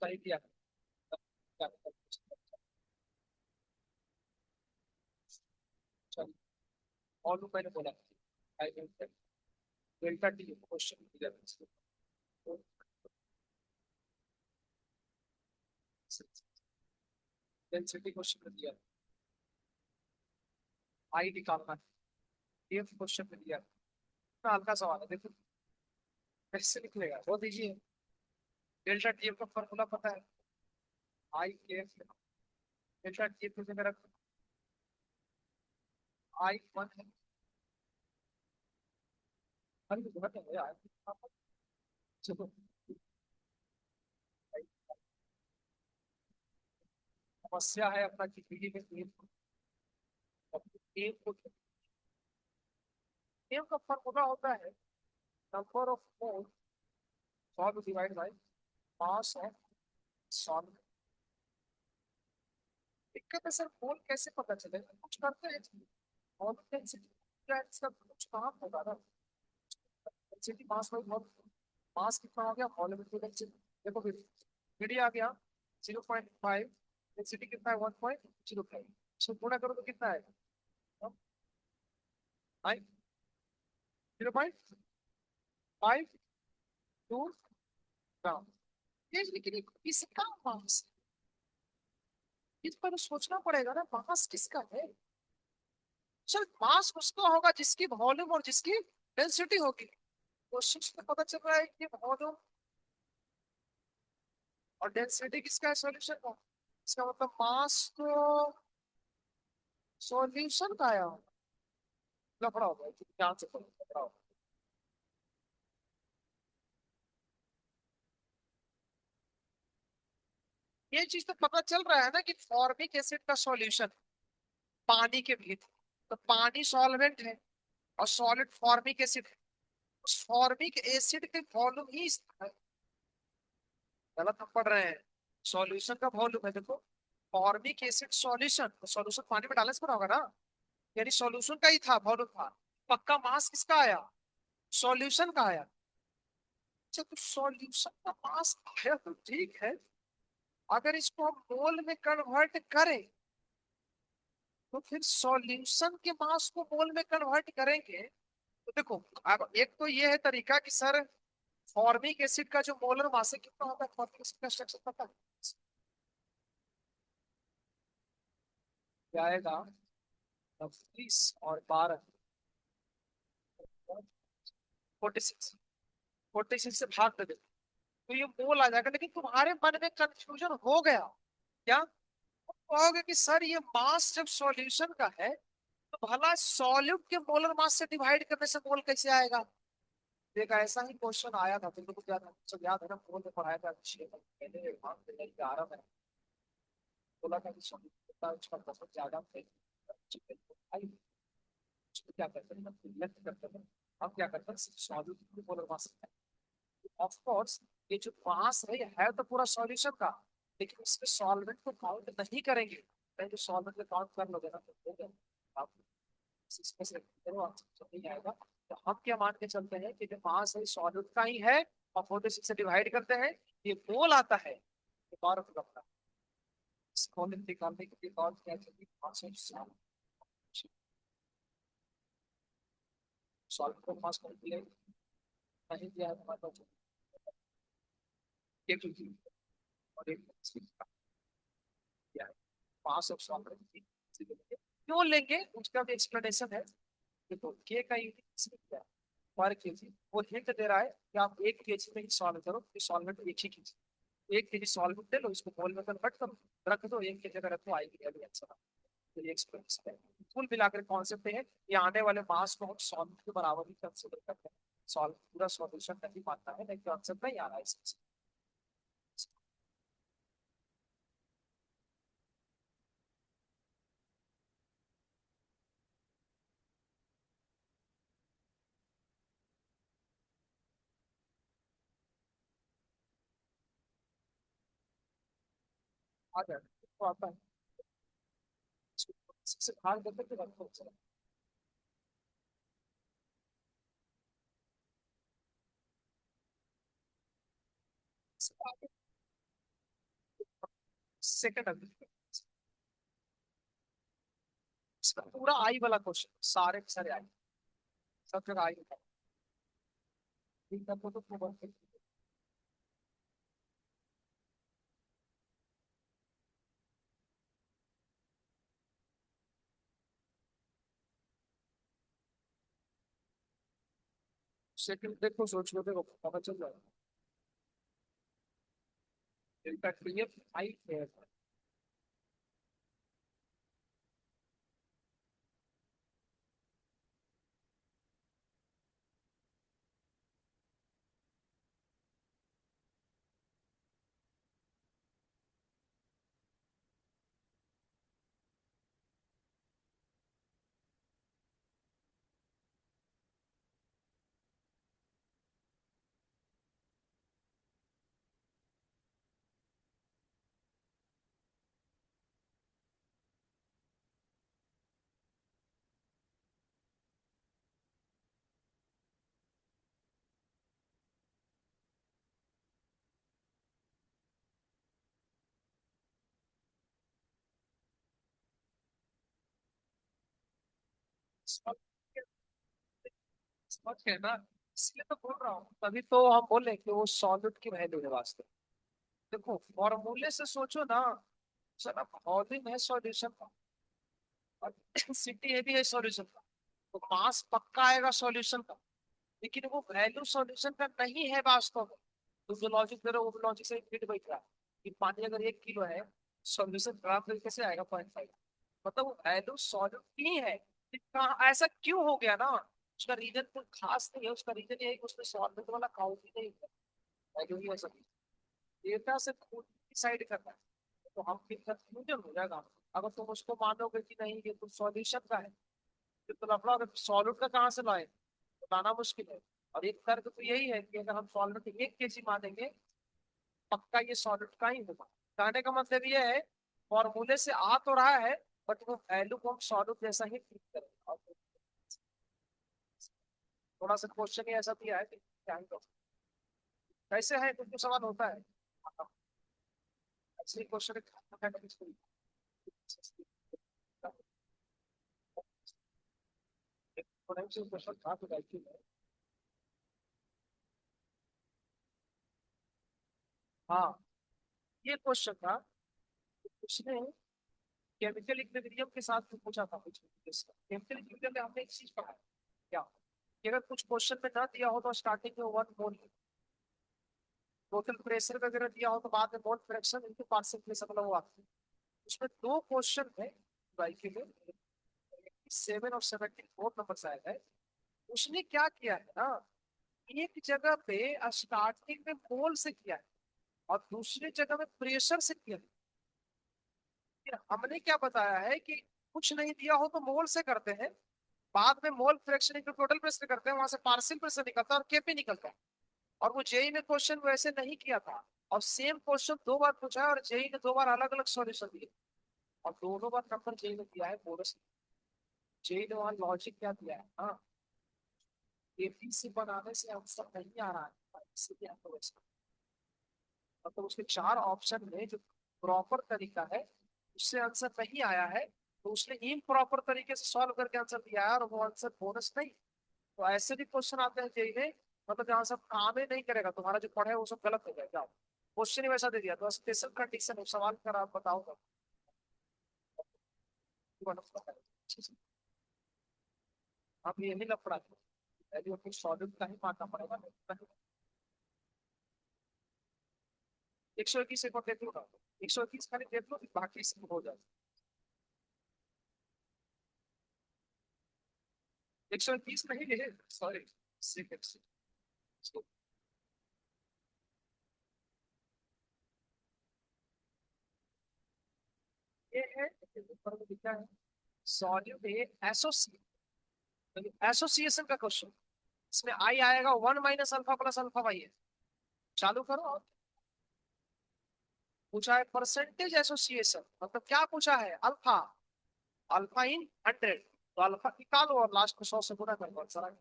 Speaker 1: सही किया। और भी मैंने बोला डेल्टा टी क्वेश्चन दिया डेंसिटी क्वेश्चन दिया, आई निकालना, ये क्वेश्चन दिया, इतना हल्का सवाल है, देखो कैसे निकलेगा, बहुत इजी है। डेल्टा टी का फॉर्मूला पता है, आई के एफ, डेल्टा टी की जगह रखो आई वन है, अरे बहुत है यार, चलो समस्या है अपना जिंदगी में एक को एम का फॉर्मूला होता है number of mole solve divide by mass of solve. दिक्कत है सर, मोल कैसे पता चलेगा, कुछ करते हैं मोल डेंसिटी, सब कुछ कहाँ होगा ना, डेंसिटी मास में बहुत मास कितना हो गया, वॉल्यूम इंटू डेंसिटी। देखो फिर मीडिया आ गया 0.5, डेंसिटी कितना है 1.05, इसको पूरा करो तो कितना है, 0.52 ग्राम। ये लेकिन इसका मास, इस पर सोचना पड़ेगा ना, मास किसका है। चल मास उसका होगा जिसकी वॉल्यूम और जिसकी डेंसिटी होगी। क्वेश्चन में पता चल रहा है कि वॉल्यूम और डेंसिटी किसका है, सॉल्यूशन का। इसका मतलब मास तो सॉल्यूशन का आया होगा। लफड़ा होगा, ध्यान से पढ़ो, लफड़ा होगा। ये चीज तो पता चल रहा है ना कि फॉर्मिक एसिड का सॉल्यूशन पानी के भीतर, तो पानी सॉल्वेंट है और सॉलिड फॉर्मिक एसिड है। उस फॉर्मिक एसिड के वॉल्यूम ही गलत हम पढ़ रहे हैं। सॉल्यूशन का वॉल्यूम है, देखो फॉर्मिक एसिड सॉल्यूशन, तो सॉल्यूशन पानी में डालने से बना होगा ना, यानी सॉल्यूशन का ही था, वॉल्यूम था। पक्का मास किसका आया, सॉल्यूशन का आया। अच्छा तो सॉल्यूशन का मास आया तो ठीक है, अगर इसको हम मोल में कन्वर्ट करें तो फिर सॉल्यूशन के मास को मोल में कन्वर्ट करेंगे तो देखो, अब एक तो ये है तरीका कि सर फॉर्मिक एसिड का जो मोलर मास है कितना होता है, फॉर्मिक एसिड का स्ट्रक्चर पता है क्या आएगा, 30 और 12, 46, 46 से भाग दे, तो ये मोल आ जाएगा। लेकिन तुम्हारे मन में कंफ्यूजन हो गया क्या, तुम कहोगे कि सर ये मास जब सॉल्यूशन का है तो भला सॉल्यूट के मोलर मास से डिवाइड करने से मोल कैसे आएगा। एक ऐसा ही क्वेश्चन आया था, तुमको कुछ याद है, सब याद है ना, मोल में पढ़ाया था 6 साल पहले एग्जाम देने के आ रहा है, बोला था कि सॉल्यूट का उसका बहुत ज्यादा है। भाई उसको क्या करते हैं, नेग्लेक्ट करते हैं। हम क्या करते हैं, सॉल्यूट के मोलर मास, ऑफ कोर्स ये जो मास है ये है तो पूरा सॉल्यूशन का, लेकिन इसमें सॉल्वेंट को काउंट नहीं करेंगे। पहले जो सॉल्वेंट को काउंट कर लोगे ना तो हो गया, आप इसमें से करो, आंसर नहीं आएगा। तो हम क्या मान के चलते हैं कि जो मास है सॉल्यूट का ही है, और 46 से डिवाइड करते हैं, ये मोल आता है, ये बार लगता है। इसको निकालने के लिए और क्या चाहिए, मास और सॉल्वेंट को मास करके नहीं दिया है हमारे पास, एक और एक मास ऑफ सॉल्वेंट क्यों लेंगे उसका भी एक्सप्लेनेशन है। देखो के का यूनिट क्या है, पर केजी, वो हिंट दे रहा है कि आप 1 केजी में ही सॉल्व करो, कि सॉल्वेंट एक ही केजी, 1 केजी सॉल्वेंट ले लो, इसको मोल में कन्वर्ट करो, रख दो, 1 केजी अगर रखो आएगी अभी आंसर। तो ये एक्सप्लेनेशन है। कुल मिलाकर कॉन्सेप्ट है ये, आने वाले मास को हम सॉल्व के बराबर ही कंसिडर करते हैं, सॉल्व पूरा सॉल्यूशन नहीं मानता है, लेकिन कॉन्सेप्ट नहीं आ रहा है इसमें। आ जाए तो आता है, इससे भाग देते कि रखो सेकंड, इसका पूरा आई वाला क्वेश्चन, सारे के सारे आई, सब जगह आई होता है। ठीक है, तो सेकंड देखो, सोच लो, देखो पता चल जाएगा। डेल्टा क्लियर आई है। समझ गए ना, इसलिए तो बोल रहा हूँ, तभी तो हम बोले कि वो सॉलिड की वैल्यू है वास्तव में। देखो फॉर्मूले से सोचो ना, सर वॉल्यूम है सॉल्यूशन का और सिटी है भी है सॉल्यूशन का, तो मास पक्का आएगा सॉल्यूशन का, लेकिन वो वैल्यू सॉल्यूशन का नहीं है वास्तव में। तो जो लॉजिक दे रहे हो वो लॉजिक से फिट बैठ रहा है कि पानी अगर 1 किलो है, सॉल्यूशन ग्राम तरीके से आएगा 0.5, मतलब वो वैल्यू सॉल्यूट की है। ऐसा क्यों हो गया ना, उसका रीजन कोई खास नहीं है, उसका रीजन ये है कि उसमें सॉल्वेंट वाला काउंट ही नहीं है, वैल्यू ही ऐसा डेटा से खुद डिसाइड करना है। तो हम फिर कंफ्यूजन हो जाएगा अगर तुम उसको मानोगे कि नहीं ये तो सॉल्यूशन का है, फिर तो लफड़ा होगा, सॉल्यूट का कहाँ से लाए, बताना मुश्किल है। और एक तर्क तो यही है कि अगर हम सॉल्वेंट 1 kg मानेंगे, पक्का ये सॉल्वेंट का ही होगा। कहने का मतलब ये है फॉर्मूले से आ तो रहा है, बट वो वैल्यू को हम सॉल्वेंट जैसा ही ट्रीट करें। और थोड़ा सा क्वेश्चन ही ऐसा दिया है कि क्या ही करो। कैसे है कुछ सवाल होता है ऐसे क्वेश्चन क्वेश्चन था तो हाँ, ये क्वेश्चन था, उसने केमिकल इक्विलिब्रियम के साथ भी पूछा था कुछ। केमिकल इक्विलिब्रियम में हमने एक चीज पढ़ा है क्या, कि अगर कुछ क्वेश्चन में ना दिया हो तो स्टार्टिंग में 1 मोल टोटल प्रेशर वगैरह दिया हो तो बाद में mole fraction into partial pressure मतलब वो आती है। उसमें 2 क्वेश्चन है भाई के लिए, 7 और 74 नंबर शायद है। उसने क्या किया है ना, एक जगह पे स्टार्टिंग में मोल से किया है और दूसरी जगह में प्रेशर से किया है। फिर हमने क्या बताया है कि कुछ नहीं दिया हो तो मोल से करते हैं, बाद में mole fraction into total pressure करते हैं, वहां से पार्शियल प्रेशर निकलता है और केपी निकलता है। और वो जेई में क्वेश्चन वैसे नहीं किया था, और सेम क्वेश्चन 2 बार पूछा है और जेई ने 2 बार अलग अलग सॉल्यूशन दिए, और दोनों बार नंबर जेई ने दिया है बोनस। जेई ने वहां लॉजिक क्या दिया है, हाँ एपी से बनाने से आंसर नहीं आ रहा है, इसलिए आपको वैसे मतलब उसके 4 ऑप्शन में जो प्रॉपर तरीका है उससे आंसर नहीं आया है, तो उसने इम्प्रॉपर तरीके से सॉल्व करके आंसर दिया है और वो आंसर बोनस नहीं। तो ऐसे भी क्वेश्चन आते हैं जेई में, मतलब जहाँ सब काम ही नहीं करेगा, तुम्हारा जो पढ़े वो सब गलत हो जाएगा, क्वेश्चन ही वैसा दे दिया तो स्पेशल कंडीशन है, सवाल कर आप बताओ आप यही लफड़ा है, कुछ सॉल्व का ही मानना पड़ेगा। 121 एक और देख लो ना, 121 खाली देख लो बाकी सब हो जाए। 121 नहीं है सॉरी, सेकंड ये है, ऊपर में लिखा है सॉल्यूट ए एसोसिएशन का क्वेश्चन। इसमें आई आएगा 1 - अल्फा + अल्फा वाई है। चालू करो और पूछा है परसेंटेज एसोसिएशन, मतलब क्या पूछा है, अल्फा, अल्फा इन 100, तो अल्फा निकालो और लास्ट में 100 से गुना करो आंसर।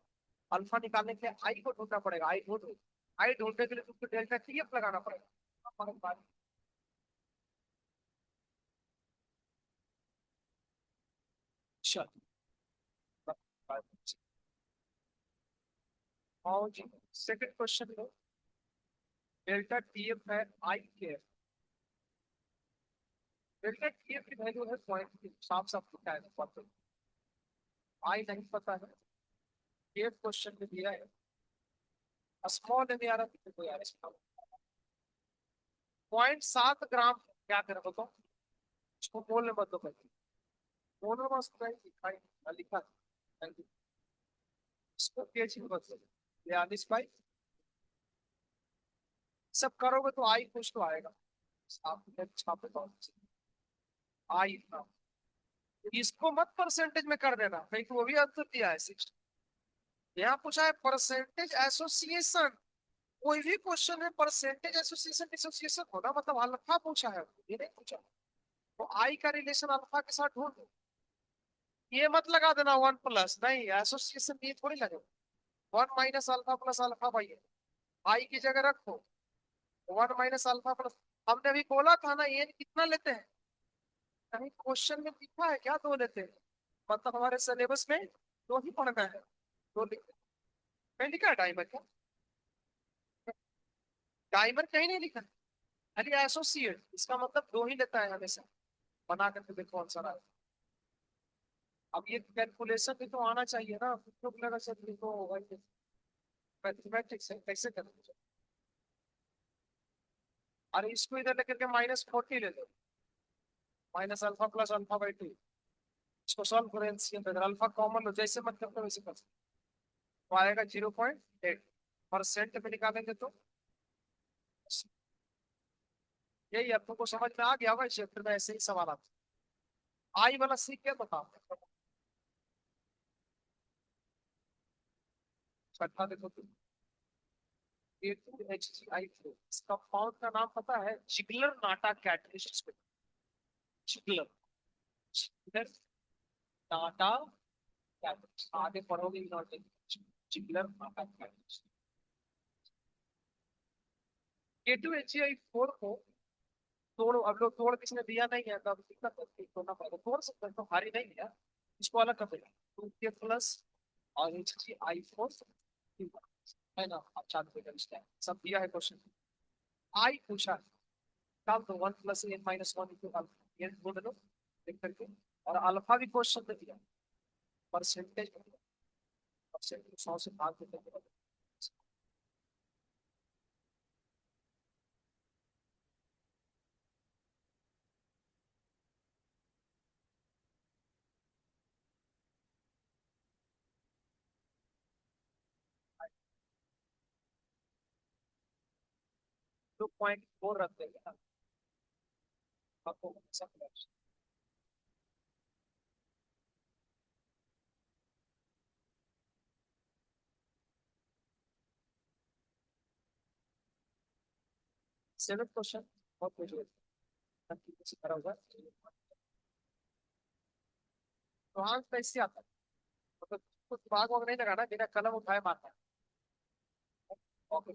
Speaker 1: अल्फा निकालने के लिए आई को ढूंढना पड़ेगा, आई ढूंढो, आई ढूंढने के लिए तुमको डेल्टा टीएफ लगाना पड़ेगा। चल और जी सेकंड क्वेश्चन लो, डेल्टा टीएफ है आई के, डेल्टा टीएफ की वैल्यू है पॉइंट, साफ साफ लिखा है, आई नहीं पता है, ये क्वेश्चन में दिया है स्मॉल में आ रहा है तो यार स्मॉल 0.7 ग्राम, क्या करें बताओ, इसको बोलने मत दो पहले, दोनों में उसका ही लिखा है, इसको केजी में बदलो 42 बाई, सब करोगे तो आई कुछ तो आएगा, आप छापे तो आई इतना, इसको मत परसेंटेज में कर देना कहीं, तो वो भी आंसर दिया है 60। यहाँ पूछा है परसेंटेज एसोसिएशन, कोई भी क्वेश्चन है परसेंटेज एसोसिएशन डिसोसिएशन होना मतलब अल्फा पूछा है, ये नहीं पूछा। तो आई का रिलेशन अल्फा के साथ ढूंढ दो, ये मत लगा देना 1 प्लस, नहीं एसोसिएशन ये थोड़ी लगेगा, 1 - अल्फा + अल्फा भाई, आई की जगह रखो 1 - अल्फा प्लस, हमने अभी बोला था ना ये कितना लेते हैं, कहीं क्वेश्चन में लिखा है क्या 2 लेते हैं, मतलब हमारे सिलेबस में दो ही पढ़ना है, दो कहीं लिखा है डाइमर क्या? डाइमर कहीं नहीं लिखा, खाली एसोसिएट, इसका मतलब दो ही लेता है हमेशा। बना करके देखो आंसर आए। अब ये कैलकुलेशन भी तो आना चाहिए ना, तो लगा सब लिखो होगा, मैथमेटिक्स है कैसे करेंगे? अरे इसको इधर लेकर के -40 ले लो, -α + α/2, इसको सॉल्व करो एलसीएम, अगर अल्फा कॉमन हो जैसे मत करते वैसे कर सकते। तो आएगा 0.8 परसेंट में निकालेंगे तो यही अब तुमको समझ में आ गया होगा, इस क्षेत्र में ऐसे ही सवाल आता है। आई वाला सीख के बताओ। छठा देखो तुम, A2HCI4, इस कंपाउंड का नाम पता है? Ziegler Natta catalyst. Ziegler, Ziegler Natta catalyst, आगे पढ़ोगे inorganic. Ziggler Natta catalyst. A2HCI4 को तोड़ो, अब लोग तोड़ किसने दिया नहीं है, तब दिक्कत है, तोड़ना पड़ेगा, तोड़ सकते हैं तो भारी नहीं है। इसको अलग कर देगा, 2K+ और HCI4 है ना। अच्छा देखो इसका सब दिया है क्वेश्चन। आई पूछा, डाल दो 1 + n - 1 ये बोल दो देख करके। और अल्फा भी क्वेश्चन में दिया, परसेंटेज, परसेंटेज 100 से भाग देते हैं। 2.4 रख देंगे ना, आपको सब 7 क्वेश्चन बहुत कुछ करा हुआ है। तो आंसर कैसे आता है? मतलब कुछ दिमाग वाग नहीं लगाना, बिना कलम उठाए मारना है। ओके,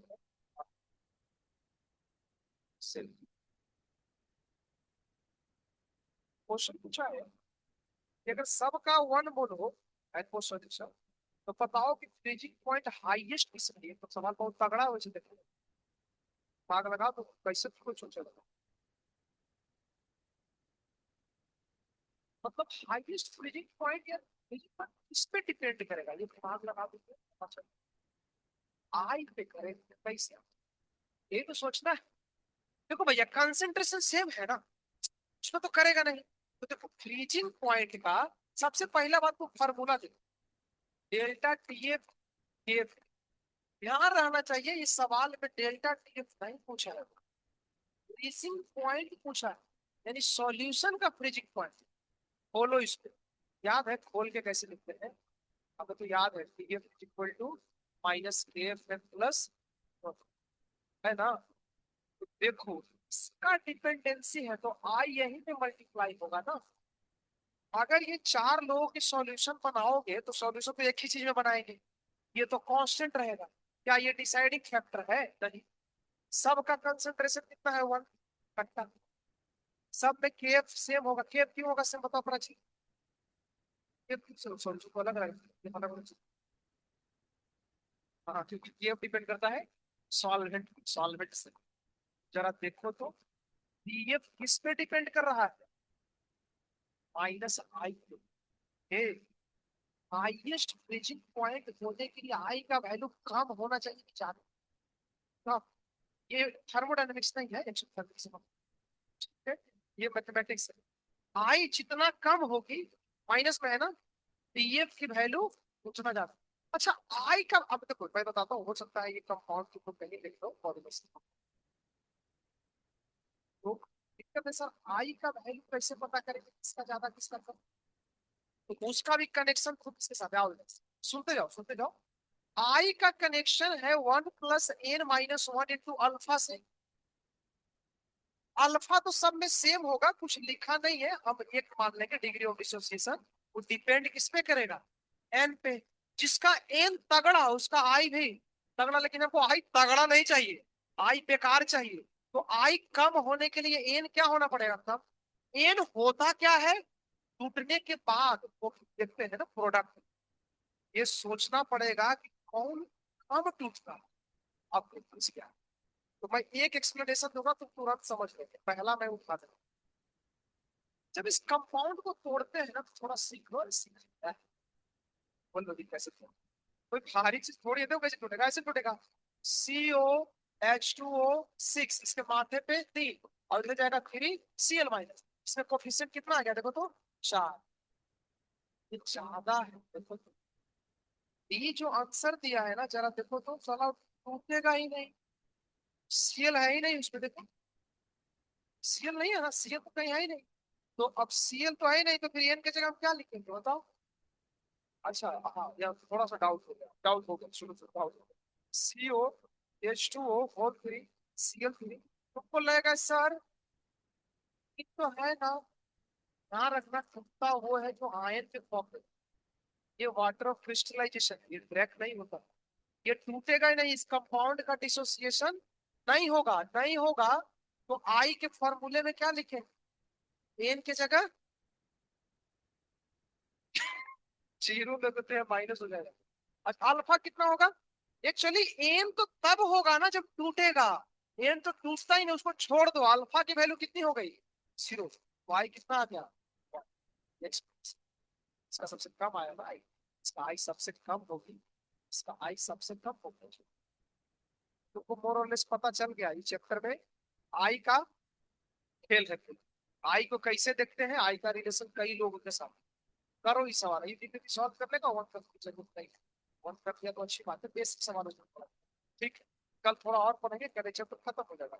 Speaker 1: क्वेश्चन पूछा है कि अगर सबका 1 मोल हो एटमो सॉल्यूशन, तो बताओ कि फ्रीजिंग पॉइंट हाईएस्ट किसमें है? तो सवाल बहुत तगड़ा है वैसे देखो, दिमाग लगा तो कैसे कुछ सोचेगा। मतलब हाईएस्ट फ्रीजिंग पॉइंट या फ्रीजिंग पॉइंट इस पे डिपेंड करेगा, ये दिमाग लगा दो। अच्छा, आई पे करे कैसे? ये तो सोचना है। देखो भैया कंसंट्रेशन सेम है ना, उसमें तो करेगा नहीं। तो देखो फ्रीजिंग पॉइंट का सबसे पहला बात तो फार्मूला देखो, डेल्टा टीएफ। ध्यान रहना चाहिए इस सवाल में डेल्टा टीएफ नहीं पूछा है, फ्रीजिंग पॉइंट पूछा है, यानी सॉल्यूशन का फ्रीजिंग पॉइंट। खोलो इसको, याद है खोल के कैसे लिखते हैं? अब तो याद है, TF equal to -KF plus, है ना। तो देखो इसका डिपेंडेंसी है तो आई यहीं पे मल्टीप्लाई होगा ना। अगर ये चार लोगों की सॉल्यूशन बनाओगे तो सॉल्यूशन तो एक ही चीज में बनाएंगे, ये तो कांस्टेंट रहेगा। क्या ये डिसाइडिंग फैक्टर है? नहीं। सबका कंसंट्रेशन कितना है? 1 कट्टा। सब में केएफ सेम होगा, केएफ क्यों होगा सेम, बताओ प्राची। केएफ सॉल्यूशन को अलग रहेगा, ये अलग होना चाहिए। हाँ, क्योंकि केएफ डिपेंड करता है सॉल्वेंट, सॉल्वेंट से। जरा देखो तो पीएफ किस पे डिपेंड कर रहा है? -आई पे। हाईएस्ट फ्रीजिंग पॉइंट होने के लिए आई का वैल्यू कम होना चाहिए कि ज्यादा? हाँ, ये थर्मोडायनेमिक्स नहीं है, एक्सोथर्मिक्स है, ये मैथमेटिक्स है। आई जितना कम होगी, माइनस में है ना, पीएफ की वैल्यू उतना ज्यादा। अच्छा, आई का अब देखो मैं बताता हूँ, हो सकता है ये कंपाउंड तुम कहीं लिख दो पॉलीमर्स, तो दिक्कत है सर, आई का वैल्यू कैसे पता करेंगे किसका ज्यादा किसका कम? तो उसका भी कनेक्शन खुद इसके साथ आओ, सुनते जाओ सुनते जाओ। आई का कनेक्शन है 1 + n - 1 * अल्फा से। अल्फा तो सब में सेम होगा, कुछ लिखा नहीं है, हम एक मान लेंगे डिग्री ऑफ डिसोसिएशन। वो डिपेंड किस पे करेगा? एन पे। जिसका एन तगड़ा उसका आई भी तगड़ा, लेकिन हमको आई तगड़ा नहीं चाहिए, आई बेकार चाहिए। तो आई कम होने के लिए एन क्या होना पड़ेगा तब? एन होता क्या है टूटने के बाद, वो देखते हैं ना प्रोडक्ट, ये सोचना पड़ेगा कि कौन कब टूटता है। आपको पूछ क्या, तो मैं एक एक्सप्लेनेशन दूंगा तो तुरंत समझ लेंगे। पहला मैं उठा दूंगा, जब इस कंपाउंड को तोड़ते हैं ना तो थोड़ा सीखो, सीखना है। बोलो भी कैसे तोड़, कोई भारी चीज थोड़ी है तो कैसे टूटेगा, ऐसे टूटेगा। CO H2O6, इसके माथे पे 3 और इधर जाएगा 3Cl-। इसमें कोफिशिएंट कितना आ गया देखो तो, 4। ये ज्यादा है देखो तो। ये जो आंसर दिया है ना जरा देखो तो, साला टूटेगा ही नहीं। Cl है ही नहीं उसमें देखो, Cl नहीं है ना, Cl तो कहीं है ही नहीं। तो अब Cl तो है ही नहीं, तो फिर N की जगह हम क्या लिखेंगे बताओ। अच्छा हाँ, यार थोड़ा सा डाउट हो गया, डाउट हो गया, शुरू से डाउट हो गया। CO H2O4 3Cl3, तुमको लगेगा सर ये तो है ना। ध्यान रखना, टूटता वो है जो आयन के फॉर्म में। ये वाटर ऑफ क्रिस्टलाइजेशन, ये डायरेक्ट नहीं होता। ये टूटेगा ही नहीं, इस कंपाउंड का डिसोसिएशन नहीं होगा, नहीं होगा। तो आई के फॉर्मूले में क्या लिखे, एन की जगह 0 ले देते हैं, माइनस हो जाएगा। अच्छा अल्फा कितना होगा, एक्चुअली एन तो तब होगा ना जब टूटेगा। एन तो टूटता ही नहीं, उसको छोड़ दो। अल्फा की वैल्यू कितनी हो गई, 0। वाई कितना आ गया, X। इसका सबसे कम आया ना आई, इसका आई सबसे कम होगी, इसका आई सबसे कम होगी। तुमको मोर और लेस पता चल गया इस चैप्टर में आई का खेल है। आई को कैसे देखते हैं, आई का रिलेशन कई लोगों के साथ। करो इस सवाल, ये सॉल्व करने का वन कर जरूरत नहीं। वन कर दिया तो अच्छी बात है, बेसिक सवाल हो जाता है। ठीक है, कल थोड़ा और पढ़ेंगे, कल चैप्टर खत्म हो जाएगा।